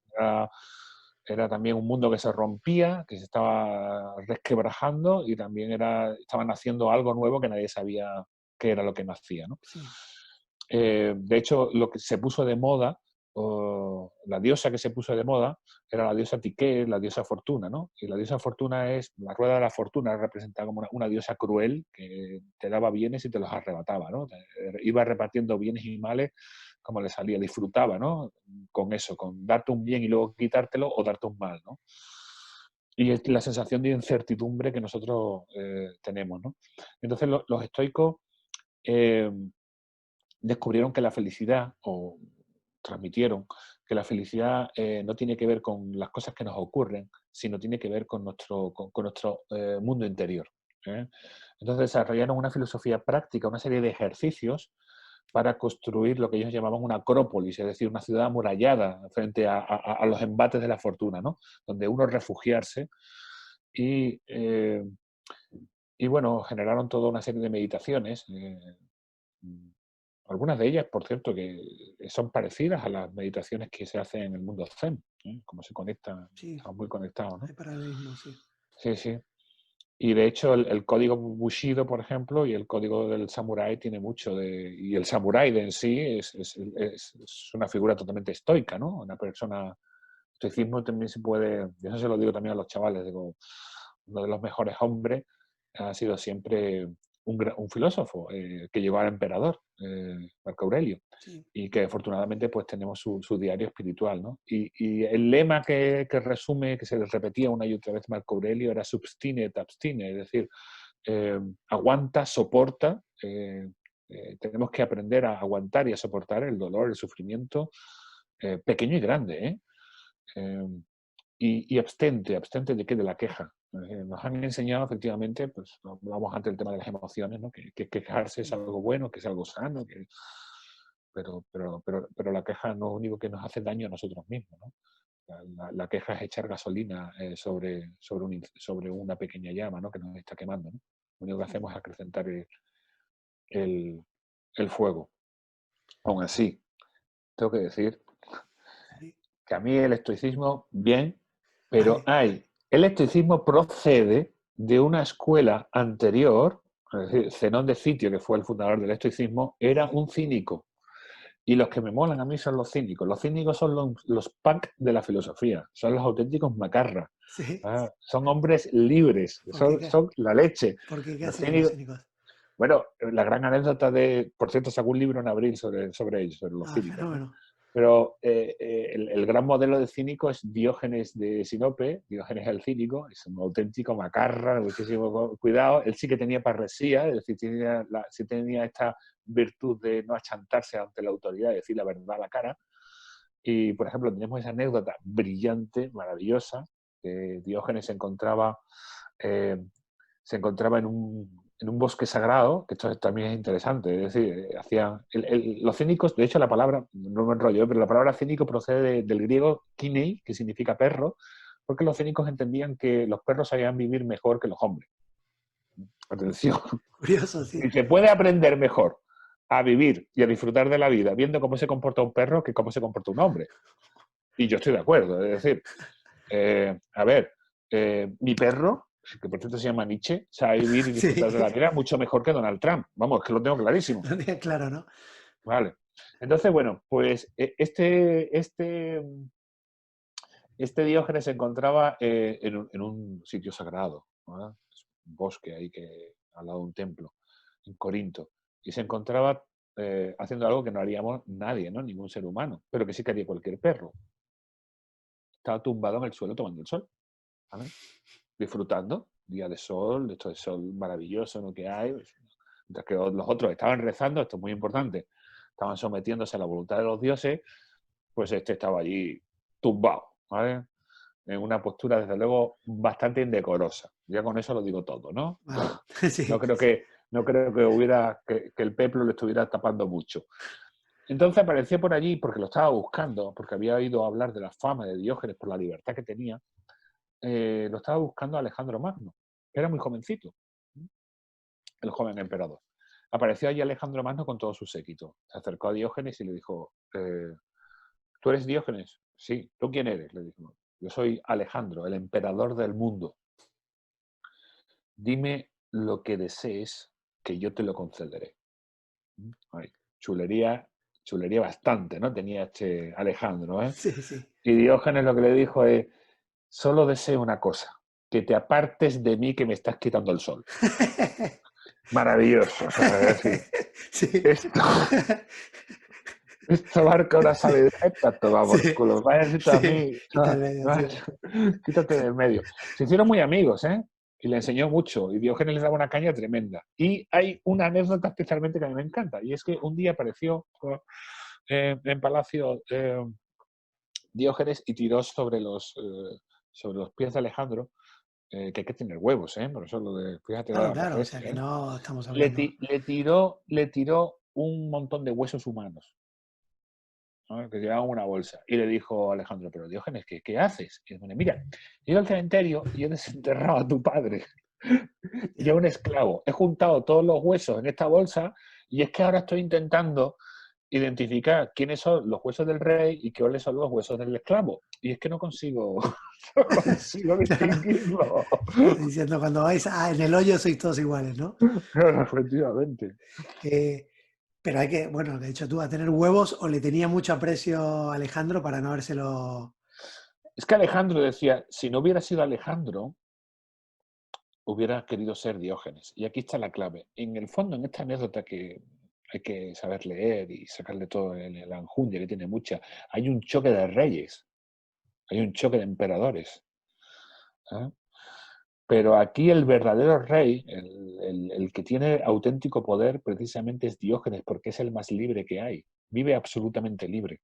Era también un mundo que se rompía, que se estaba resquebrajando y también estaba naciendo algo nuevo que nadie sabía qué era lo que nacía, ¿no? Sí, De hecho, lo que se puso de moda, o la diosa que se puso de moda, era la diosa Tiké, la diosa Fortuna, ¿no? Y la diosa Fortuna la rueda de la fortuna representada como una diosa cruel que te daba bienes y te los arrebataba, ¿no? Iba repartiendo bienes y males como le salía, disfrutaba, ¿no? Con eso, con darte un bien y luego quitártelo o darte un mal, ¿no? Y es la sensación de incertidumbre que nosotros tenemos, ¿no? Entonces los estoicos eh, descubrieron que la felicidad, o transmitieron que la felicidad no tiene que ver con las cosas que nos ocurren, sino tiene que ver con nuestro mundo interior, ¿eh? Entonces desarrollaron una filosofía práctica, una serie de ejercicios para construir lo que ellos llamaban una acrópolis, es decir, una ciudad amurallada frente a los embates de la fortuna, ¿no? Donde uno refugiarse y, y bueno, generaron toda una serie de meditaciones. Algunas de ellas, por cierto, que son parecidas a las meditaciones que se hacen en el mundo Zen, ¿eh? Cómo se conectan, sí, estamos muy conectados, ¿no? hay paralelismo, sí. Sí, sí. Y de hecho el código Bushido, por ejemplo, y el código del samurái tiene mucho de... Y el samurái de en sí es una figura totalmente estoica, ¿no? Una persona... Estoicismo también se puede... Yo eso se lo digo también a los chavales, digo, uno de los mejores hombres ha sido siempre un filósofo que llegó al emperador, Marco Aurelio, Sí, y que afortunadamente pues tenemos su diario espiritual, ¿no? Y el lema que resume, que se repetía una y otra vez Marco Aurelio era substine et abstine, es decir, aguanta, soporta, tenemos que aprender a aguantar y a soportar el dolor, el sufrimiento, pequeño y grande, ¿eh? Eh, y abstente de qué, de la queja. Nos han enseñado efectivamente, pues hablamos antes del tema de las emociones, ¿no? Que quejarse es sí, algo bueno, que es algo sano, pero la queja no es lo único que nos hace daño a nosotros mismos, ¿no? La queja es echar gasolina sobre una pequeña llama, ¿no? Que nos está quemando, ¿no? Lo único que sí, hacemos es acrecentar el, el fuego. Aún así, tengo que decir sí. que a mí el estoicismo, bien, pero Vale, el estoicismo procede de una escuela anterior, es decir, Zenón de Citio, que fue el fundador del estoicismo, era vale. un cínico. Y los que me molan a mí son los cínicos. Los cínicos son los punk de la filosofía, son los auténticos macarras. Sí, Son hombres libres, ¿por qué, son la leche. qué Los hacían los cínicos, cínicos? bueno, la gran anécdota por cierto, sacó un libro en abril sobre ellos, sobre los Ah, cínicos, ¿no? fenómeno. Pero el gran modelo de cínico es Diógenes de Sinope, Diógenes el cínico, es un auténtico macarra, muchísimo cuidado. Él sí que tenía parresía, es decir, sí tenía esta virtud de no achantarse ante la autoridad, de decir la verdad a la cara. Y, por ejemplo, tenemos esa anécdota brillante, maravillosa, que Diógenes eh, se encontraba en un bosque sagrado, que esto también es interesante, es decir, los cínicos, de hecho la palabra, no me enrollo, pero la palabra cínico procede del griego kinei, que significa perro, porque los cínicos entendían que los perros sabían vivir mejor que los hombres. Atención. Curioso, sí. Y se puede aprender mejor a vivir y a disfrutar de la vida viendo cómo se comporta un perro que cómo se comporta un hombre. Y yo estoy de acuerdo, es decir, a ver, mi perro, que por cierto se llama Nietzsche, sabe vivir y disfrutar de la Sí, vida mucho mejor que Donald Trump. Vamos, es que lo tengo clarísimo. lo tiene claro, ¿no? Vale. Entonces, bueno, pues este Diógenes se encontraba en un sitio sagrado, ¿no? Es un bosque ahí al lado de un templo, en Corinto, y se encontraba haciendo algo que no haríamos nadie, ¿no? Ningún ser humano, pero que sí que haría cualquier perro. Estaba tumbado en el suelo tomando el sol, ¿vale? Disfrutando, día de sol, esto de sol maravilloso, ¿no? Que hay, mientras que los otros estaban rezando, esto es muy importante, estaban sometiéndose a la voluntad de los dioses, pues este estaba allí tumbado, ¿vale? En una postura, desde luego, bastante indecorosa. Ya con eso lo digo todo, ¿no? Vale. No Sí. creo que el peplo le estuviera tapando mucho. Entonces apareció por allí porque lo estaba buscando, porque había oído hablar de la fama de Diógenes por la libertad que tenía. Lo estaba buscando Alejandro Magno, que era muy jovencito, el joven emperador. Apareció allí Alejandro Magno con todo su séquito. Se acercó a Diógenes y le dijo, ¿tú eres Diógenes? Sí. ¿Tú quién eres? Le dijo. Yo soy Alejandro, el emperador del mundo. Dime lo que desees, que yo te lo concederé. Ay, chulería, chulería bastante, ¿no? Tenía este Alejandro, ¿eh? Sí, sí. Y Diógenes lo que le dijo es, solo deseo una cosa, que te apartes de mí que me estás quitando el sol. Maravilloso. O sea, es decir, Sí. esto, esto marca una sabiduría. Toma por Sí. culo. Vaya a decirte a Sí. mí. Quita el medio, sí. Quítate del medio. Se hicieron muy amigos, ¿eh? Y le enseñó mucho. Y Diógenes les daba una caña tremenda. Y hay una anécdota especialmente que a mí me encanta. Y es que un día apareció en Palacio Diógenes y tiró sobre los pies de Alejandro, que hay que tener huevos, ¿eh? Por eso fíjate Claro, la claro. O frase, sea que ¿eh? no estamos Le, hablando. ti- le tiró un montón de huesos humanos, ¿no? Que llevaban una bolsa. Y le dijo a Alejandro, pero Diógenes, ¿qué haces? Y dice, mira, he ido al cementerio y he desenterrado a tu padre y a Ya. un esclavo. He juntado todos los huesos en esta bolsa y es que ahora estoy intentando identificar quiénes son los huesos del rey y cuáles son los huesos del esclavo. Y es que no consigo, no consigo Claro. distinguirlo. Diciendo cuando vais, en el hoyo sois todos iguales, ¿no? Claro, efectivamente. Eh, pero hay que, bueno, de hecho tú a tener huevos o le tenía mucho aprecio a Alejandro para no habérselo... Es que Alejandro decía, si no hubiera sido Alejandro, hubiera querido ser Diógenes. Y aquí está la clave. En el fondo, en esta anécdota que hay que saber leer y sacarle todo el anjundia, que tiene mucha, hay un choque de reyes, hay un choque de emperadores. ¿Eh? Pero aquí el verdadero rey, el que tiene auténtico poder, precisamente es Diógenes, porque es el más libre que hay. Vive absolutamente libre.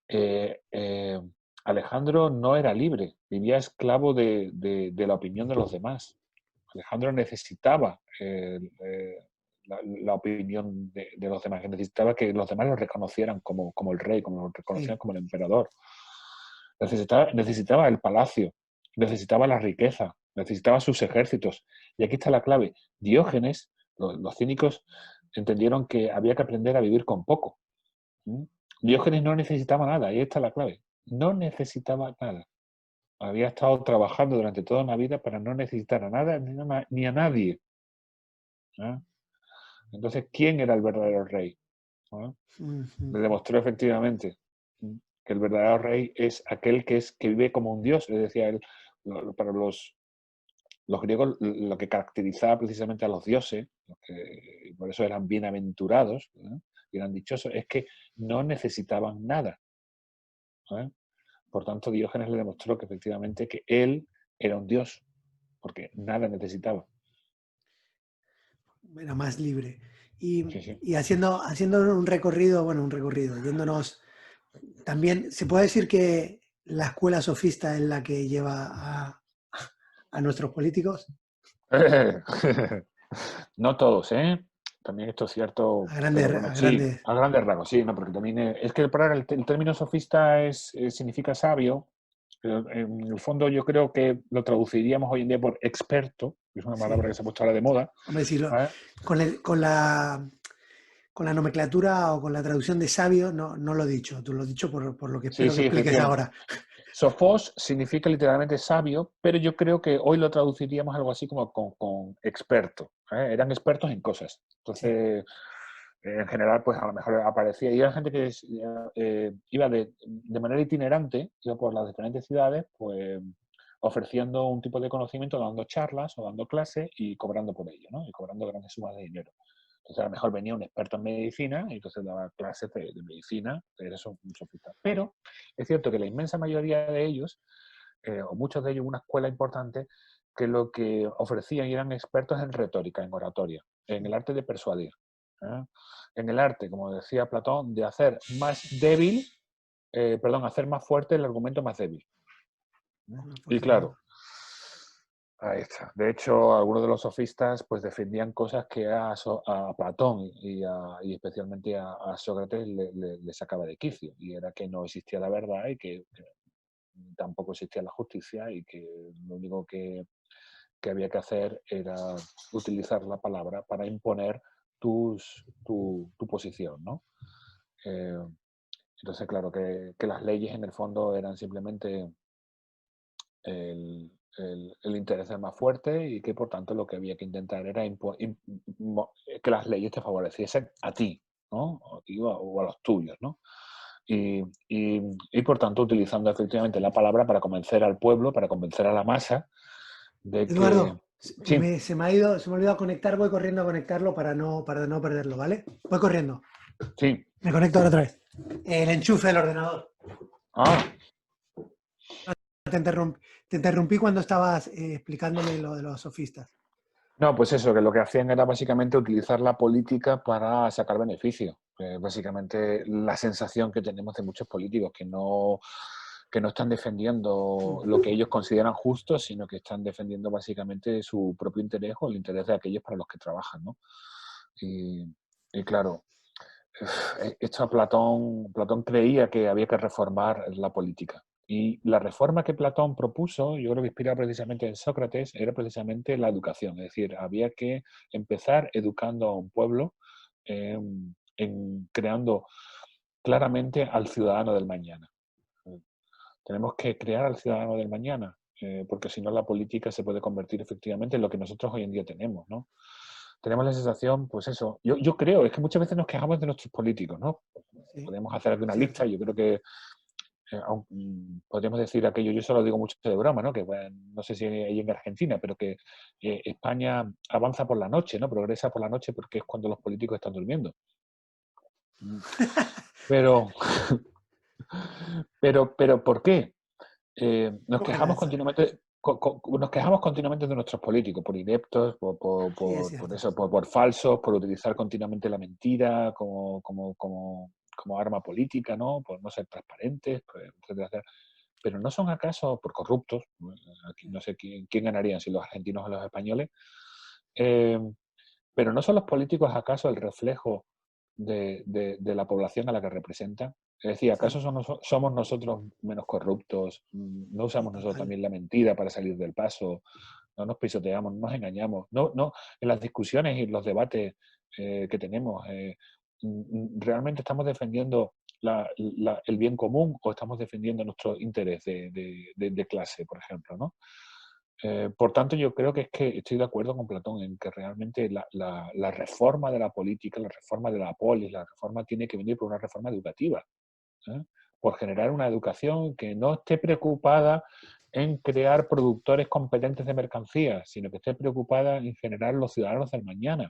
Eh, eh, Alejandro no era libre, vivía esclavo de la opinión de los demás. Alejandro necesitaba la opinión de los demás, que necesitaba que los demás lo reconocieran como el rey, como lo reconocieran Sí, como el emperador. Necesitaba el palacio, necesitaba la riqueza, necesitaba sus ejércitos. Y aquí está la clave. Diógenes, los cínicos, entendieron que había que aprender a vivir con poco. ¿Mm? Diógenes no necesitaba nada, ahí está la clave. No necesitaba nada. Había estado trabajando durante toda una vida para no necesitar a nada ni a nadie. ¿Eh? Entonces, ¿quién era el verdadero rey? ¿Eh? ujú, Le demostró efectivamente que el verdadero rey es aquel que vive como un dios. Es decir, para los griegos lo que caracterizaba precisamente a los dioses, y por eso eran bienaventurados, ¿eh? y eran dichosos, es que no necesitaban nada. ¿Eh? Por tanto, Diógenes le demostró que efectivamente que él era un dios, porque nada necesitaba. Era más libre. Sí, sí. Y haciendo un recorrido, bueno, un recorrido, yéndonos, también se puede decir que la escuela sofista es la que lleva a nuestros políticos No todos, ¿eh? También esto es cierto, a pero bueno, sí, grandes. a grandes rasgos, sí, no, porque también es que el término sofista significa sabio, pero en el fondo yo creo que lo traduciríamos hoy en día por experto, que es una Sí. palabra que se ha puesto ahora de moda, Hombre, decirlo, ¿vale? con, con la nomenclatura o con la traducción de sabio, no, no lo he dicho. Tú lo has dicho por lo que Sí, espero que sí, expliques efectivamente. ahora. Sofos significa literalmente sabio, pero yo creo que hoy lo traduciríamos algo así como con experto. ¿Eh? Eran expertos en cosas. Sí. Entonces, en general, pues a lo mejor aparecía. Y era gente que iba de manera itinerante, iba por las diferentes ciudades, pues ofreciendo un tipo de conocimiento, dando charlas o dando clases y cobrando por ello, ¿no? Y cobrando grandes sumas de dinero. Entonces, a lo mejor venía un experto en medicina y entonces daba clases de medicina, era eso, un sofista. Pero es cierto que la inmensa mayoría de ellos, o muchos de ellos, una escuela importante, que lo que ofrecían y eran expertos en retórica, en oratoria, en el arte de persuadir. ¿Eh? En el arte, como decía Platón, de hacer más débil, perdón, hacer más fuerte el argumento más débil. ¿Eh? Más Y fuerte el claro, argumento. ahí está. De hecho, algunos de los sofistas pues defendían cosas que a Platón y especialmente a Sócrates le sacaba de quicio. Y era que no existía la verdad y que tampoco existía la justicia y que lo único que había que hacer era utilizar la palabra para imponer tu posición, ¿no? Eh, entonces, claro, que las leyes en el fondo eran simplemente el, el interés del más fuerte y que por tanto lo que había que intentar era que las leyes te favoreciesen a ti, ¿no? O a los tuyos, ¿no? Y por tanto utilizando efectivamente la palabra para convencer al pueblo, para convencer a la masa de que... Eduardo, Sí, se me ha ido, se me ha olvidado conectar, voy corriendo a conectarlo para no perderlo, ¿vale? Voy corriendo. sí. Me conecto ahora otra vez. El enchufe del ordenador. Ah, Te interrumpí cuando estabas explicándome lo de los sofistas. no, pues eso, que lo que hacían era básicamente utilizar la política para sacar beneficio. Básicamente la sensación que tenemos de muchos políticos que no están defendiendo lo que ellos consideran justo, sino que están defendiendo básicamente su propio interés o el interés de aquellos para los que trabajan, ¿no? Y, y claro, esto a Platón creía que había que reformar la política. Y la reforma que Platón propuso, yo creo que inspirada precisamente en Sócrates, era precisamente la educación. Es decir, había que empezar educando a un pueblo, creando claramente al ciudadano del mañana. Tenemos que crear al ciudadano del mañana, porque si no la política se puede convertir efectivamente en lo que nosotros hoy en día tenemos, ¿no? Tenemos la sensación, pues eso, yo creo, es que muchas veces nos quejamos de nuestros políticos, ¿no? Sí, Podemos hacer aquí una lista, cierto. yo creo que podríamos decir aquello, yo solo digo mucho de broma, ¿no? Que bueno, no sé si hay en Argentina, pero que España avanza por la noche, ¿no? Progresa por la noche porque es cuando los políticos están durmiendo. Mm. Pero, pero ¿por qué? Buena esa. Nos quejamos continuamente de nuestros políticos, por ineptos, Sí, es por cierto. eso, por falsos, por utilizar continuamente la mentira como arma política, ¿no? Por no ser transparentes, pues, etcétera, etcétera. Pero no son acaso por corruptos, aquí no sé quién ganarían, si los argentinos o los españoles, eh, pero ¿no son los políticos acaso el reflejo de la población a la que representan? Es decir, ¿acaso Sí, somos nosotros menos corruptos? ¿No sí, usamos nosotros total. también la mentira para salir del paso? ¿No nos pisoteamos? ¿No nos engañamos? No, en las discusiones y los debates que tenemos, ¿realmente estamos defendiendo el bien común o estamos defendiendo nuestro interés de clase, por ejemplo, ¿no? Por tanto, yo creo que es que estoy de acuerdo con Platón en que realmente la reforma de la política, la reforma de la polis, la reforma tiene que venir por una reforma educativa, ¿eh? Por generar una educación que no esté preocupada en crear productores competentes de mercancías, sino que esté preocupada en generar los ciudadanos del mañana.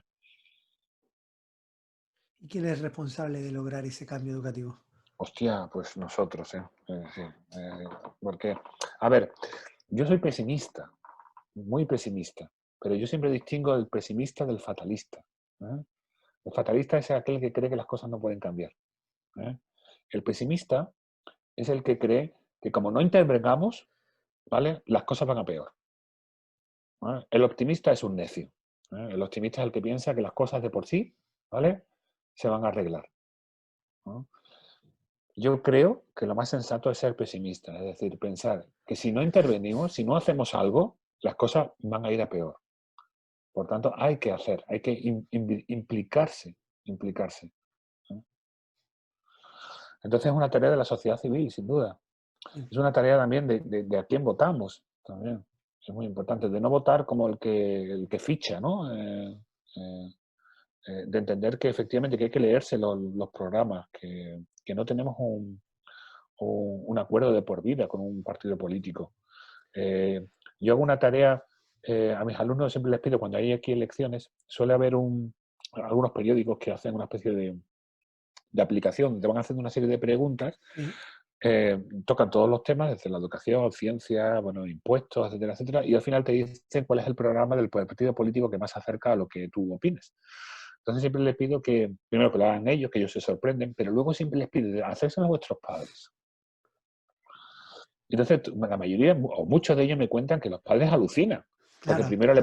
¿Y quién es responsable de lograr ese cambio educativo? Hostia, pues nosotros, ¿eh? Sí, eh, porque, a ver, yo soy pesimista, muy pesimista, pero yo siempre distingo el pesimista del fatalista. ¿Eh? El fatalista es aquel que cree que las cosas no pueden cambiar. ¿Eh? El pesimista es el que cree que como no intervengamos, ¿vale? Las cosas van a peor. ¿Vale? El optimista es un necio. ¿Eh? El optimista es el que piensa que las cosas de por sí, ¿vale? Se van a arreglar. ¿No? Yo creo que lo más sensato es ser pesimista, es decir, pensar que si no intervenimos, si no hacemos algo, las cosas van a ir a peor. Por tanto, hay que hacer, hay que implicarse, implicarse. ¿No? Entonces es una tarea de la sociedad civil, sin duda. Es una tarea también de a quién votamos, también. Es muy importante, de no votar como el que ficha, ¿no? Eh, de entender que efectivamente que hay que leerse los programas, que no tenemos un acuerdo de por vida con un partido político. Yo hago una tarea, a mis alumnos siempre les pido, cuando hay aquí elecciones, suele haber algunos periódicos que hacen una especie de aplicación, te van haciendo una serie de preguntas, Sí. tocan todos los temas, desde la educación, ciencia, bueno, impuestos, etcétera, etcétera, y al final te dicen cuál es el programa del partido político que más se acerca a lo que tú opines. Entonces siempre les pido que, primero que lo hagan ellos, que ellos se sorprenden, pero luego siempre les pido, hacérselo a vuestros padres. Entonces, la mayoría, o muchos de ellos me cuentan que los padres alucinan. Porque Claro, primero le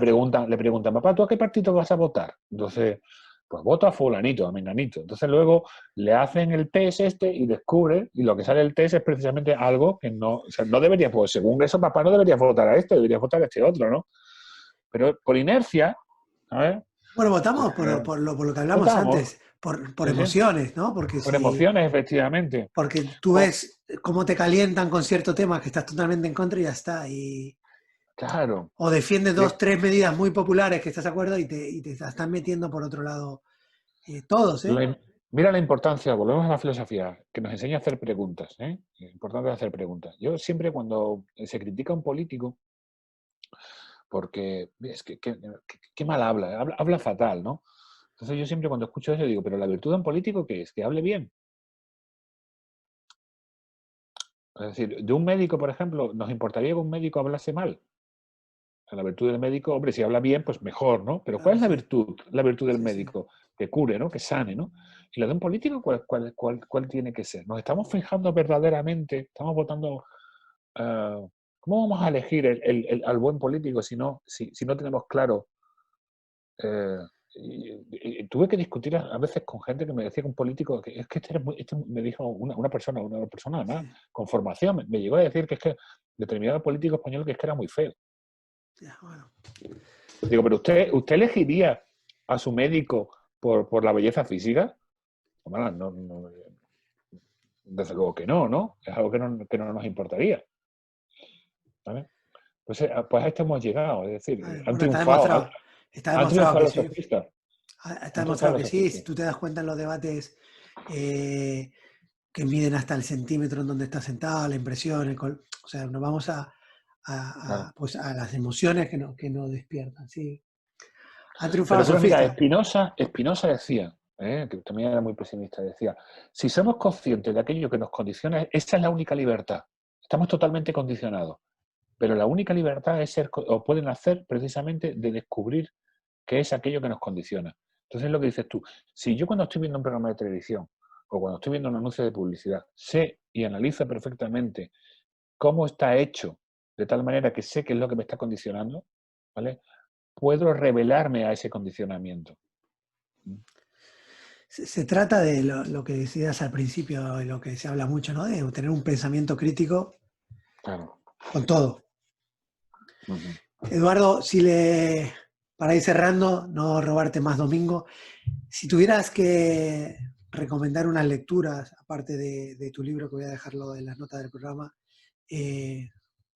preguntan, papá, ¿tú a qué partido vas a votar? Entonces, pues voto a fulanito, a menganito. Entonces luego le hacen el test y descubren, y lo que sale del test es precisamente algo que no, o sea, no debería, pues según eso, papá no debería votar a este, debería votar a este otro, ¿no? Pero por inercia, ¿sabes? bueno, Pues votamos por lo que hablamos votamos, antes, por sí, sí, emociones, ¿no? por emociones, efectivamente. Porque tú O- ves cómo te calientan con cierto tema que estás totalmente en contra y ya está. claro. O defiendes dos, Le- tres medidas muy populares que estás de acuerdo y te están metiendo por otro lado todos, ¿eh? Mira la importancia, volvemos a la filosofía, que nos enseña a hacer preguntas, ¿eh? Importante hacer preguntas. Yo siempre cuando se critica a un político, porque es que mal habla fatal, ¿no? Entonces yo siempre cuando escucho eso digo, pero la virtud de un político, ¿qué es? Que hable bien. Es decir, de un médico, por ejemplo, ¿nos importaría que un médico hablase mal? La virtud del médico, hombre, si habla bien, pues mejor, ¿no? Pero ¿cuál Claro, es la sí, virtud? La virtud del sí, sí. médico, que cure, ¿no? Que sane, ¿no? Y la de un político, ¿cuál tiene que ser? ¿Nos estamos fijando verdaderamente? ¿Estamos votando? ¿Cómo vamos a elegir al buen político si no tenemos claro? eh, y tuve que discutir a veces con gente que me decía que un político, que es que me dijo una persona además Sí, con formación, me llegó a decir que es que determinado político español que es que era muy feo. ya, bueno. Digo, pero usted elegiría a su médico por la belleza física. Bueno, desde luego que no, ¿no? Es algo que no nos importaría. ¿Vale? Pues a esto hemos llegado, es decir, han Bueno, triunfado, está han demostrado triunfado que los sí. sofistas, Está han demostrado triunfado que los sí. Si sofistas. tú te das cuenta en los debates eh, que miden hasta el centímetro en donde está sentado, la impresión, o sea, nos vamos Claro. pues a las emociones que nos despiertan, sí. Han triunfado Pero los mira, sofistas. Spinoza decía, que también era muy pesimista, decía, si somos conscientes de aquello que nos condiciona, esa es la única libertad. Estamos totalmente condicionados. Pero la única libertad es ser, o pueden hacer precisamente de descubrir qué es aquello que nos condiciona. Entonces, lo que dices tú, si yo cuando estoy viendo un programa de televisión o cuando estoy viendo un anuncio de publicidad, sé y analizo perfectamente cómo está hecho, de tal manera que sé qué es lo que me está condicionando, ¿vale? Puedo revelarme a ese condicionamiento. Se trata de lo que decías al principio, de lo que se habla mucho, ¿no? De tener un pensamiento crítico Claro. con todo. Ujú. Eduardo, para ir cerrando, no robarte más domingo, si tuvieras que recomendar unas lecturas, aparte de tu libro, que voy a dejarlo en las notas del programa, eh,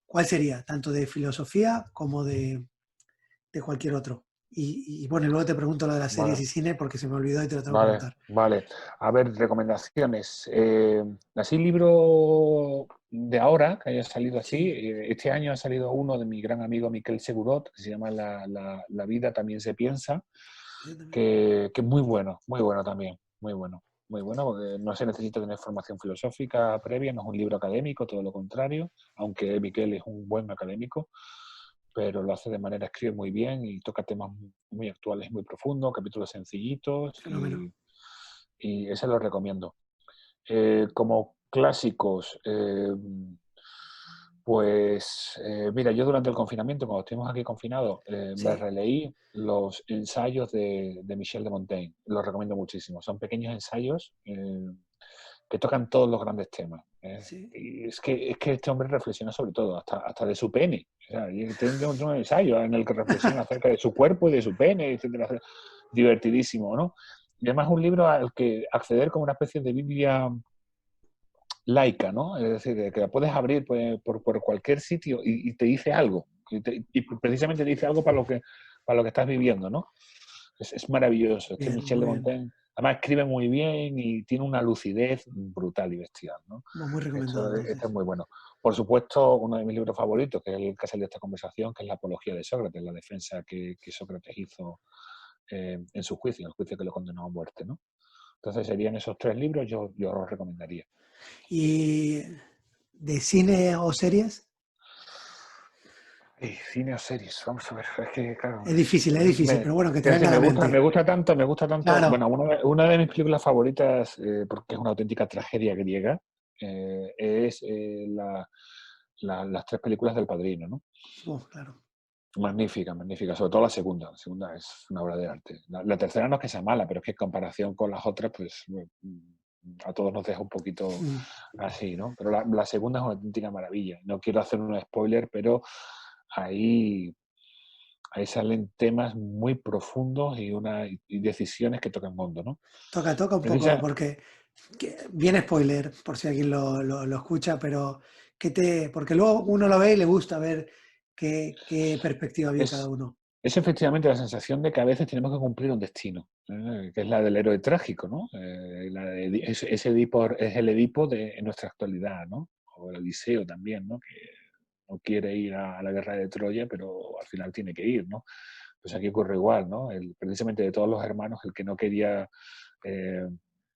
¿cuál sería? Tanto de filosofía como de cualquier otro. Y bueno, luego te pregunto lo de las series Vale. y cine porque se me olvidó y te lo tengo que Vale, preguntar. vale. A ver, recomendaciones. Así libro de ahora, que haya salido así. Sí, Este año ha salido uno de mi gran amigo Miquel Segurot, que se llama La vida también se piensa, yo también. que es muy bueno también. muy bueno. Muy bueno, porque no se necesita tener formación filosófica previa, no es un libro académico, todo lo contrario, aunque Miquel es un buen académico, pero lo hace de manera, escribe muy bien y toca temas muy actuales, muy profundos, capítulos sencillitos Fenómeno. y ese lo recomiendo. Como clásicos, pues mira, yo durante el confinamiento, cuando estuvimos aquí confinados, me Sí, releí los ensayos de Michel de Montaigne. Los recomiendo muchísimo. Son pequeños ensayos que tocan todos los grandes temas. sí. Y es que este hombre reflexiona sobre todo, hasta de su pene. O sea, y tiene un ensayo en el que reflexiona acerca de su cuerpo y de su pene, etcétera. Divertidísimo, ¿no? Y además es un libro al que acceder como una especie de Biblia laica, ¿no? Es decir, que la puedes abrir pues, por cualquier sitio y te dice algo. Y precisamente te dice algo para lo que estás viviendo, ¿no? Es maravilloso. Este Bien, Michel de muy bien. Montaigne, además escribe muy bien y tiene una lucidez brutal y bestial, ¿no? Muy recomendado Esto es entonces. muy bueno. Por supuesto, uno de mis libros favoritos, que es el que ha salido de esta conversación, que es La Apología de Sócrates, la defensa que Sócrates hizo en su juicio, el juicio que lo condenó a muerte, ¿no? Entonces serían esos tres libros, yo los recomendaría. ¿Y de cine o series? Cine o series, vamos a ver, es que claro, Es difícil, pero bueno, que te venga a la me mente. gusta tanto, Claro. bueno, una de mis películas favoritas, porque es una auténtica tragedia griega, es las tres películas del Padrino, ¿no? Claro. Magnífica, magnífica, sobre todo la segunda es una obra de arte. La tercera no es que sea mala, pero es que en comparación con las otras, pues a todos nos deja un poquito Mm. así, ¿no? Pero la segunda es una auténtica maravilla. No quiero hacer un spoiler, pero ahí ahí salen temas muy profundos y decisiones que tocan hondo, ¿no? Toca un poco, Precisa, porque viene spoiler, por si alguien lo escucha, pero porque luego uno lo ve y le gusta ver qué perspectiva vio cada es, uno. es efectivamente la sensación de que a veces tenemos que cumplir un destino, que es la del héroe trágico, ¿no? Ese Edipo es el Edipo en nuestra actualidad, ¿no? O el Odiseo también, ¿no? Que no quiere ir a la guerra de Troya, pero al final tiene que ir, ¿no? Pues aquí ocurre igual, ¿no? Precisamente de todos los hermanos, eh,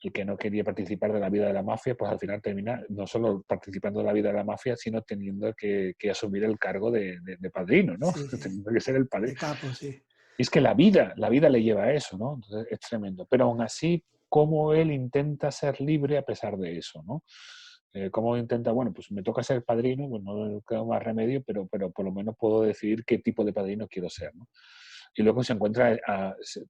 el que no quería participar de la vida de la mafia, pues al final termina no solo participando de la vida de la mafia, sino teniendo que asumir el cargo de padrino, ¿no? Sí, sí, Teniendo que ser el padrino. de capo, sí. Y es que la vida le lleva a eso, ¿no? Entonces es tremendo. Pero aún así, cómo él intenta ser libre a pesar de eso, ¿no? Cómo intenta, bueno, pues me toca ser padrino, pues no queda más remedio, pero por lo menos puedo decidir qué tipo de padrino quiero ser, ¿no? Y luego se encuentra,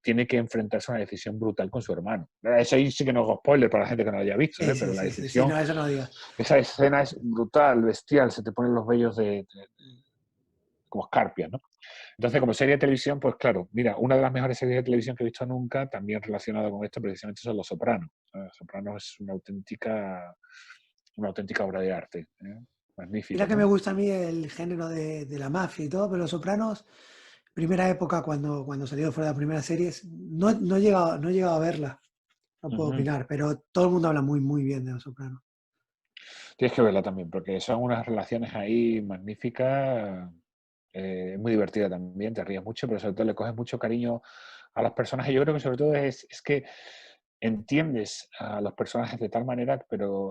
tiene que enfrentarse a una decisión brutal con su hermano. Eso ahí sí que no es spoiler para la gente que no lo haya visto, Sí, pero sí, la sí, sí, sí, decisión, no, eso no digas. esa escena es brutal, bestial, se te ponen los vellos como escarpias, ¿no? Entonces, como serie de televisión, pues claro, mira, una de las mejores series de televisión que he visto nunca, también relacionada con esto, precisamente son Los Sopranos. Los Sopranos es una auténtica obra de arte, ¿eh? Mira Magnífica, que me ¿no? gusta a mí el género de la mafia y todo, pero Los Sopranos, primera época cuando salió fuera de las primeras series, no he llegado a verla, no puedo Ujú. opinar, pero todo el mundo habla muy, muy bien de Los Sopranos. Tienes que verla también, porque son unas relaciones ahí magníficas, muy divertida también, te ríes mucho, pero sobre todo le coges mucho cariño a las personas. Y yo creo que sobre todo es que entiendes a los personajes de tal manera,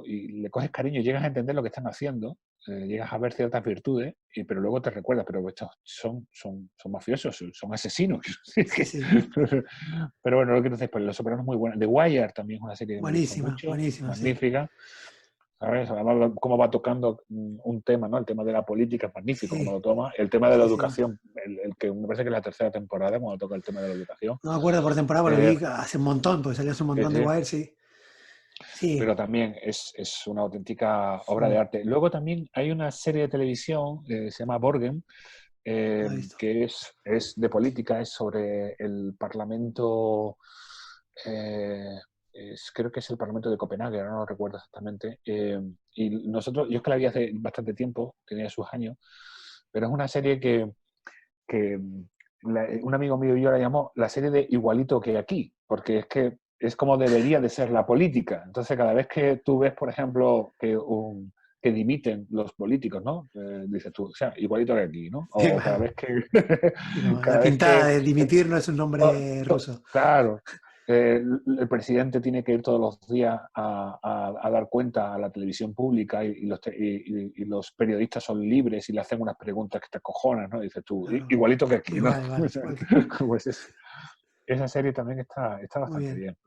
y le coges cariño, llegas a entender lo que están haciendo, llegas a ver ciertas virtudes, pero luego te recuerdas, pero estos son mafiosos, son asesinos. Sí, sí, Pero bueno, lo que dices, pues Los Sopranos es muy buena. The Wire también es una serie que me gustó buenísima, mucho, buenísima, sí. magnífica. ¿Sabes? Además, cómo va tocando un tema, ¿no? El tema de la política es magnífico, como Sí, lo toma. El tema de la sí, sí. educación, el que me parece que es la tercera temporada, cuando toca el tema de la educación. No me acuerdo por temporada, lo Eh, vi hace un montón, porque salió hace un sí, montón de sí, Wire, sí. Sí, pero también es una auténtica obra de mm, arte. Luego también hay una serie de televisión, se llama Borgen, no lo he visto. que es de política, es sobre el Parlamento, eh, creo que es el Parlamento de Copenhague, ahora no lo recuerdo exactamente. Y nosotros, yo es que la vi hace bastante tiempo, tenía sus años, pero es una serie que un amigo mío y yo la llamó la serie de igualito que aquí, porque es que es como debería de ser la política. Entonces, cada vez que tú ves, por ejemplo, que dimiten los políticos, ¿no? Dices tú, o sea, igualito que aquí, ¿no? Sí, O cada claro. vez que, Sí, como la cada vez pintada que, de dimitir no es un to- nombre to- ruso. claro, el presidente tiene que ir todos los días a dar cuenta a la televisión pública y los periodistas son libres y le hacen unas preguntas que te acojonas, ¿no? Dices tú, No, igualito que aquí, ¿no? igual, igual, igual que aquí. Pues esa serie también está Muy bastante bien, bien.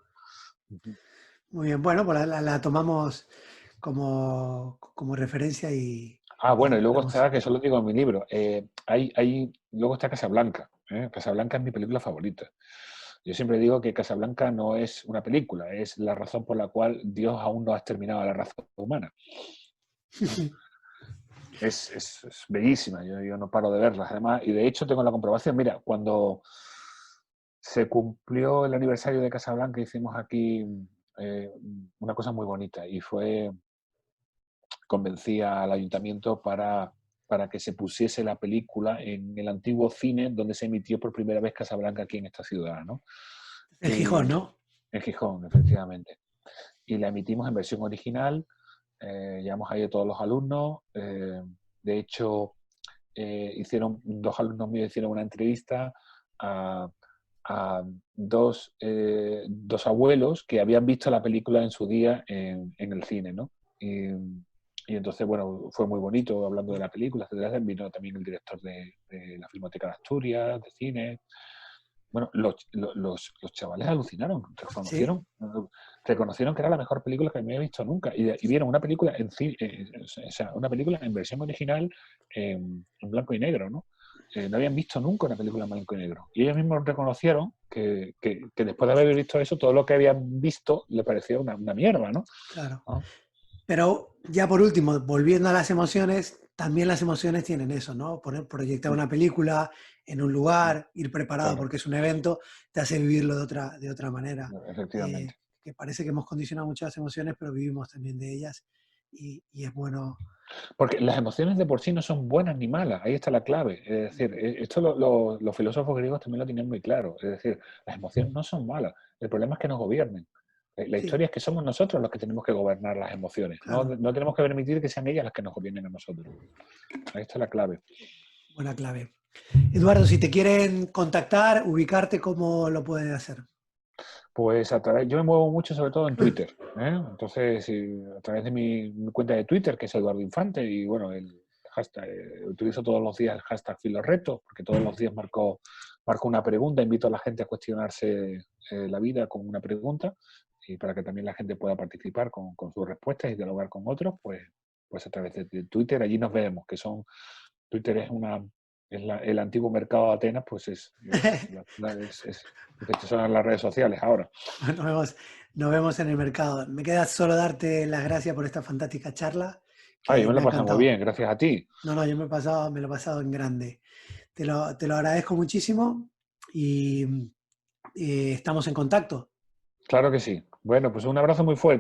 Ujú. muy bien. Bueno, pues la tomamos como referencia Bueno, y y luego podemos... está, que eso lo digo en mi libro, luego está Casablanca. Casablanca es mi película favorita. Yo siempre digo que Casablanca no es una película, es la razón por la cual Dios aún no ha exterminado a la raza humana. ¿No? Es bellísima, yo no paro de verla. Además, y de hecho tengo la comprobación. Mira, cuando se cumplió el aniversario de Casablanca, hicimos aquí eh, una cosa muy bonita y convencí al ayuntamiento para que se pusiese la película en el antiguo cine donde se emitió por primera vez Casablanca aquí en esta ciudad, ¿no? En Gijón, Y ¿no? en Gijón, efectivamente. Y la emitimos en versión original, llevamos ahí a todos los alumnos, de hecho, dos alumnos míos hicieron una entrevista a, a dos abuelos que habían visto la película en su día en el cine, ¿no? Y entonces, bueno, fue muy bonito hablando de la película, etcétera. Vino también el director de la Filmoteca de Asturias, de cine. Bueno, los chavales alucinaron, Sí. reconocieron que era la mejor película que me había visto nunca. Y vieron una película o sea, una película en versión original en blanco y negro, ¿no? No habían visto nunca una película en blanco y negro. Y ellos mismos reconocieron que después de haber visto eso, todo lo que habían visto le parecía una mierda, ¿no? Claro. ¿No? Pero ya por último, volviendo a las emociones, también las emociones tienen eso, ¿no? Proyectar una película en un lugar, ir preparado Claro, porque es un evento, te hace vivirlo de otra manera. efectivamente. Que parece que hemos condicionado muchas emociones, pero vivimos también de ellas y es bueno. Porque las emociones de por sí no son buenas ni malas, ahí está la clave. Es decir, esto los filósofos griegos también lo tenían muy claro. Es decir, las emociones no son malas, el problema es que nos gobiernen. La Sí, historia es que somos nosotros los que tenemos que gobernar las emociones, no, claro, no tenemos que permitir que sean ellas las que nos gobiernen a nosotros. Ahí está la clave. buena clave. Eduardo, si te quieren contactar, ubicarte, ¿cómo lo pueden hacer? Pues yo me muevo mucho sobre todo en Twitter, ¿eh? Entonces, a través de mi cuenta de Twitter, que es Eduardo Infante, y bueno, el hashtag, utilizo todos los días el hashtag Filoreto, porque todos los días marco una pregunta, invito a la gente a cuestionarse la vida con una pregunta, y para que también la gente pueda participar con sus respuestas y dialogar con otros, pues a través de Twitter, allí nos vemos, Twitter el antiguo mercado de Atenas, pues estas son las redes sociales ahora. Nos vemos, nos vemos en el mercado. Me queda solo darte las gracias por esta fantástica charla Ay, yo que me me lo ha he pasado muy encantado. bien, gracias a ti. No, no, me lo he pasado en grande. Te lo agradezco muchísimo y estamos en contacto. Claro que sí. Bueno, pues un abrazo muy fuerte.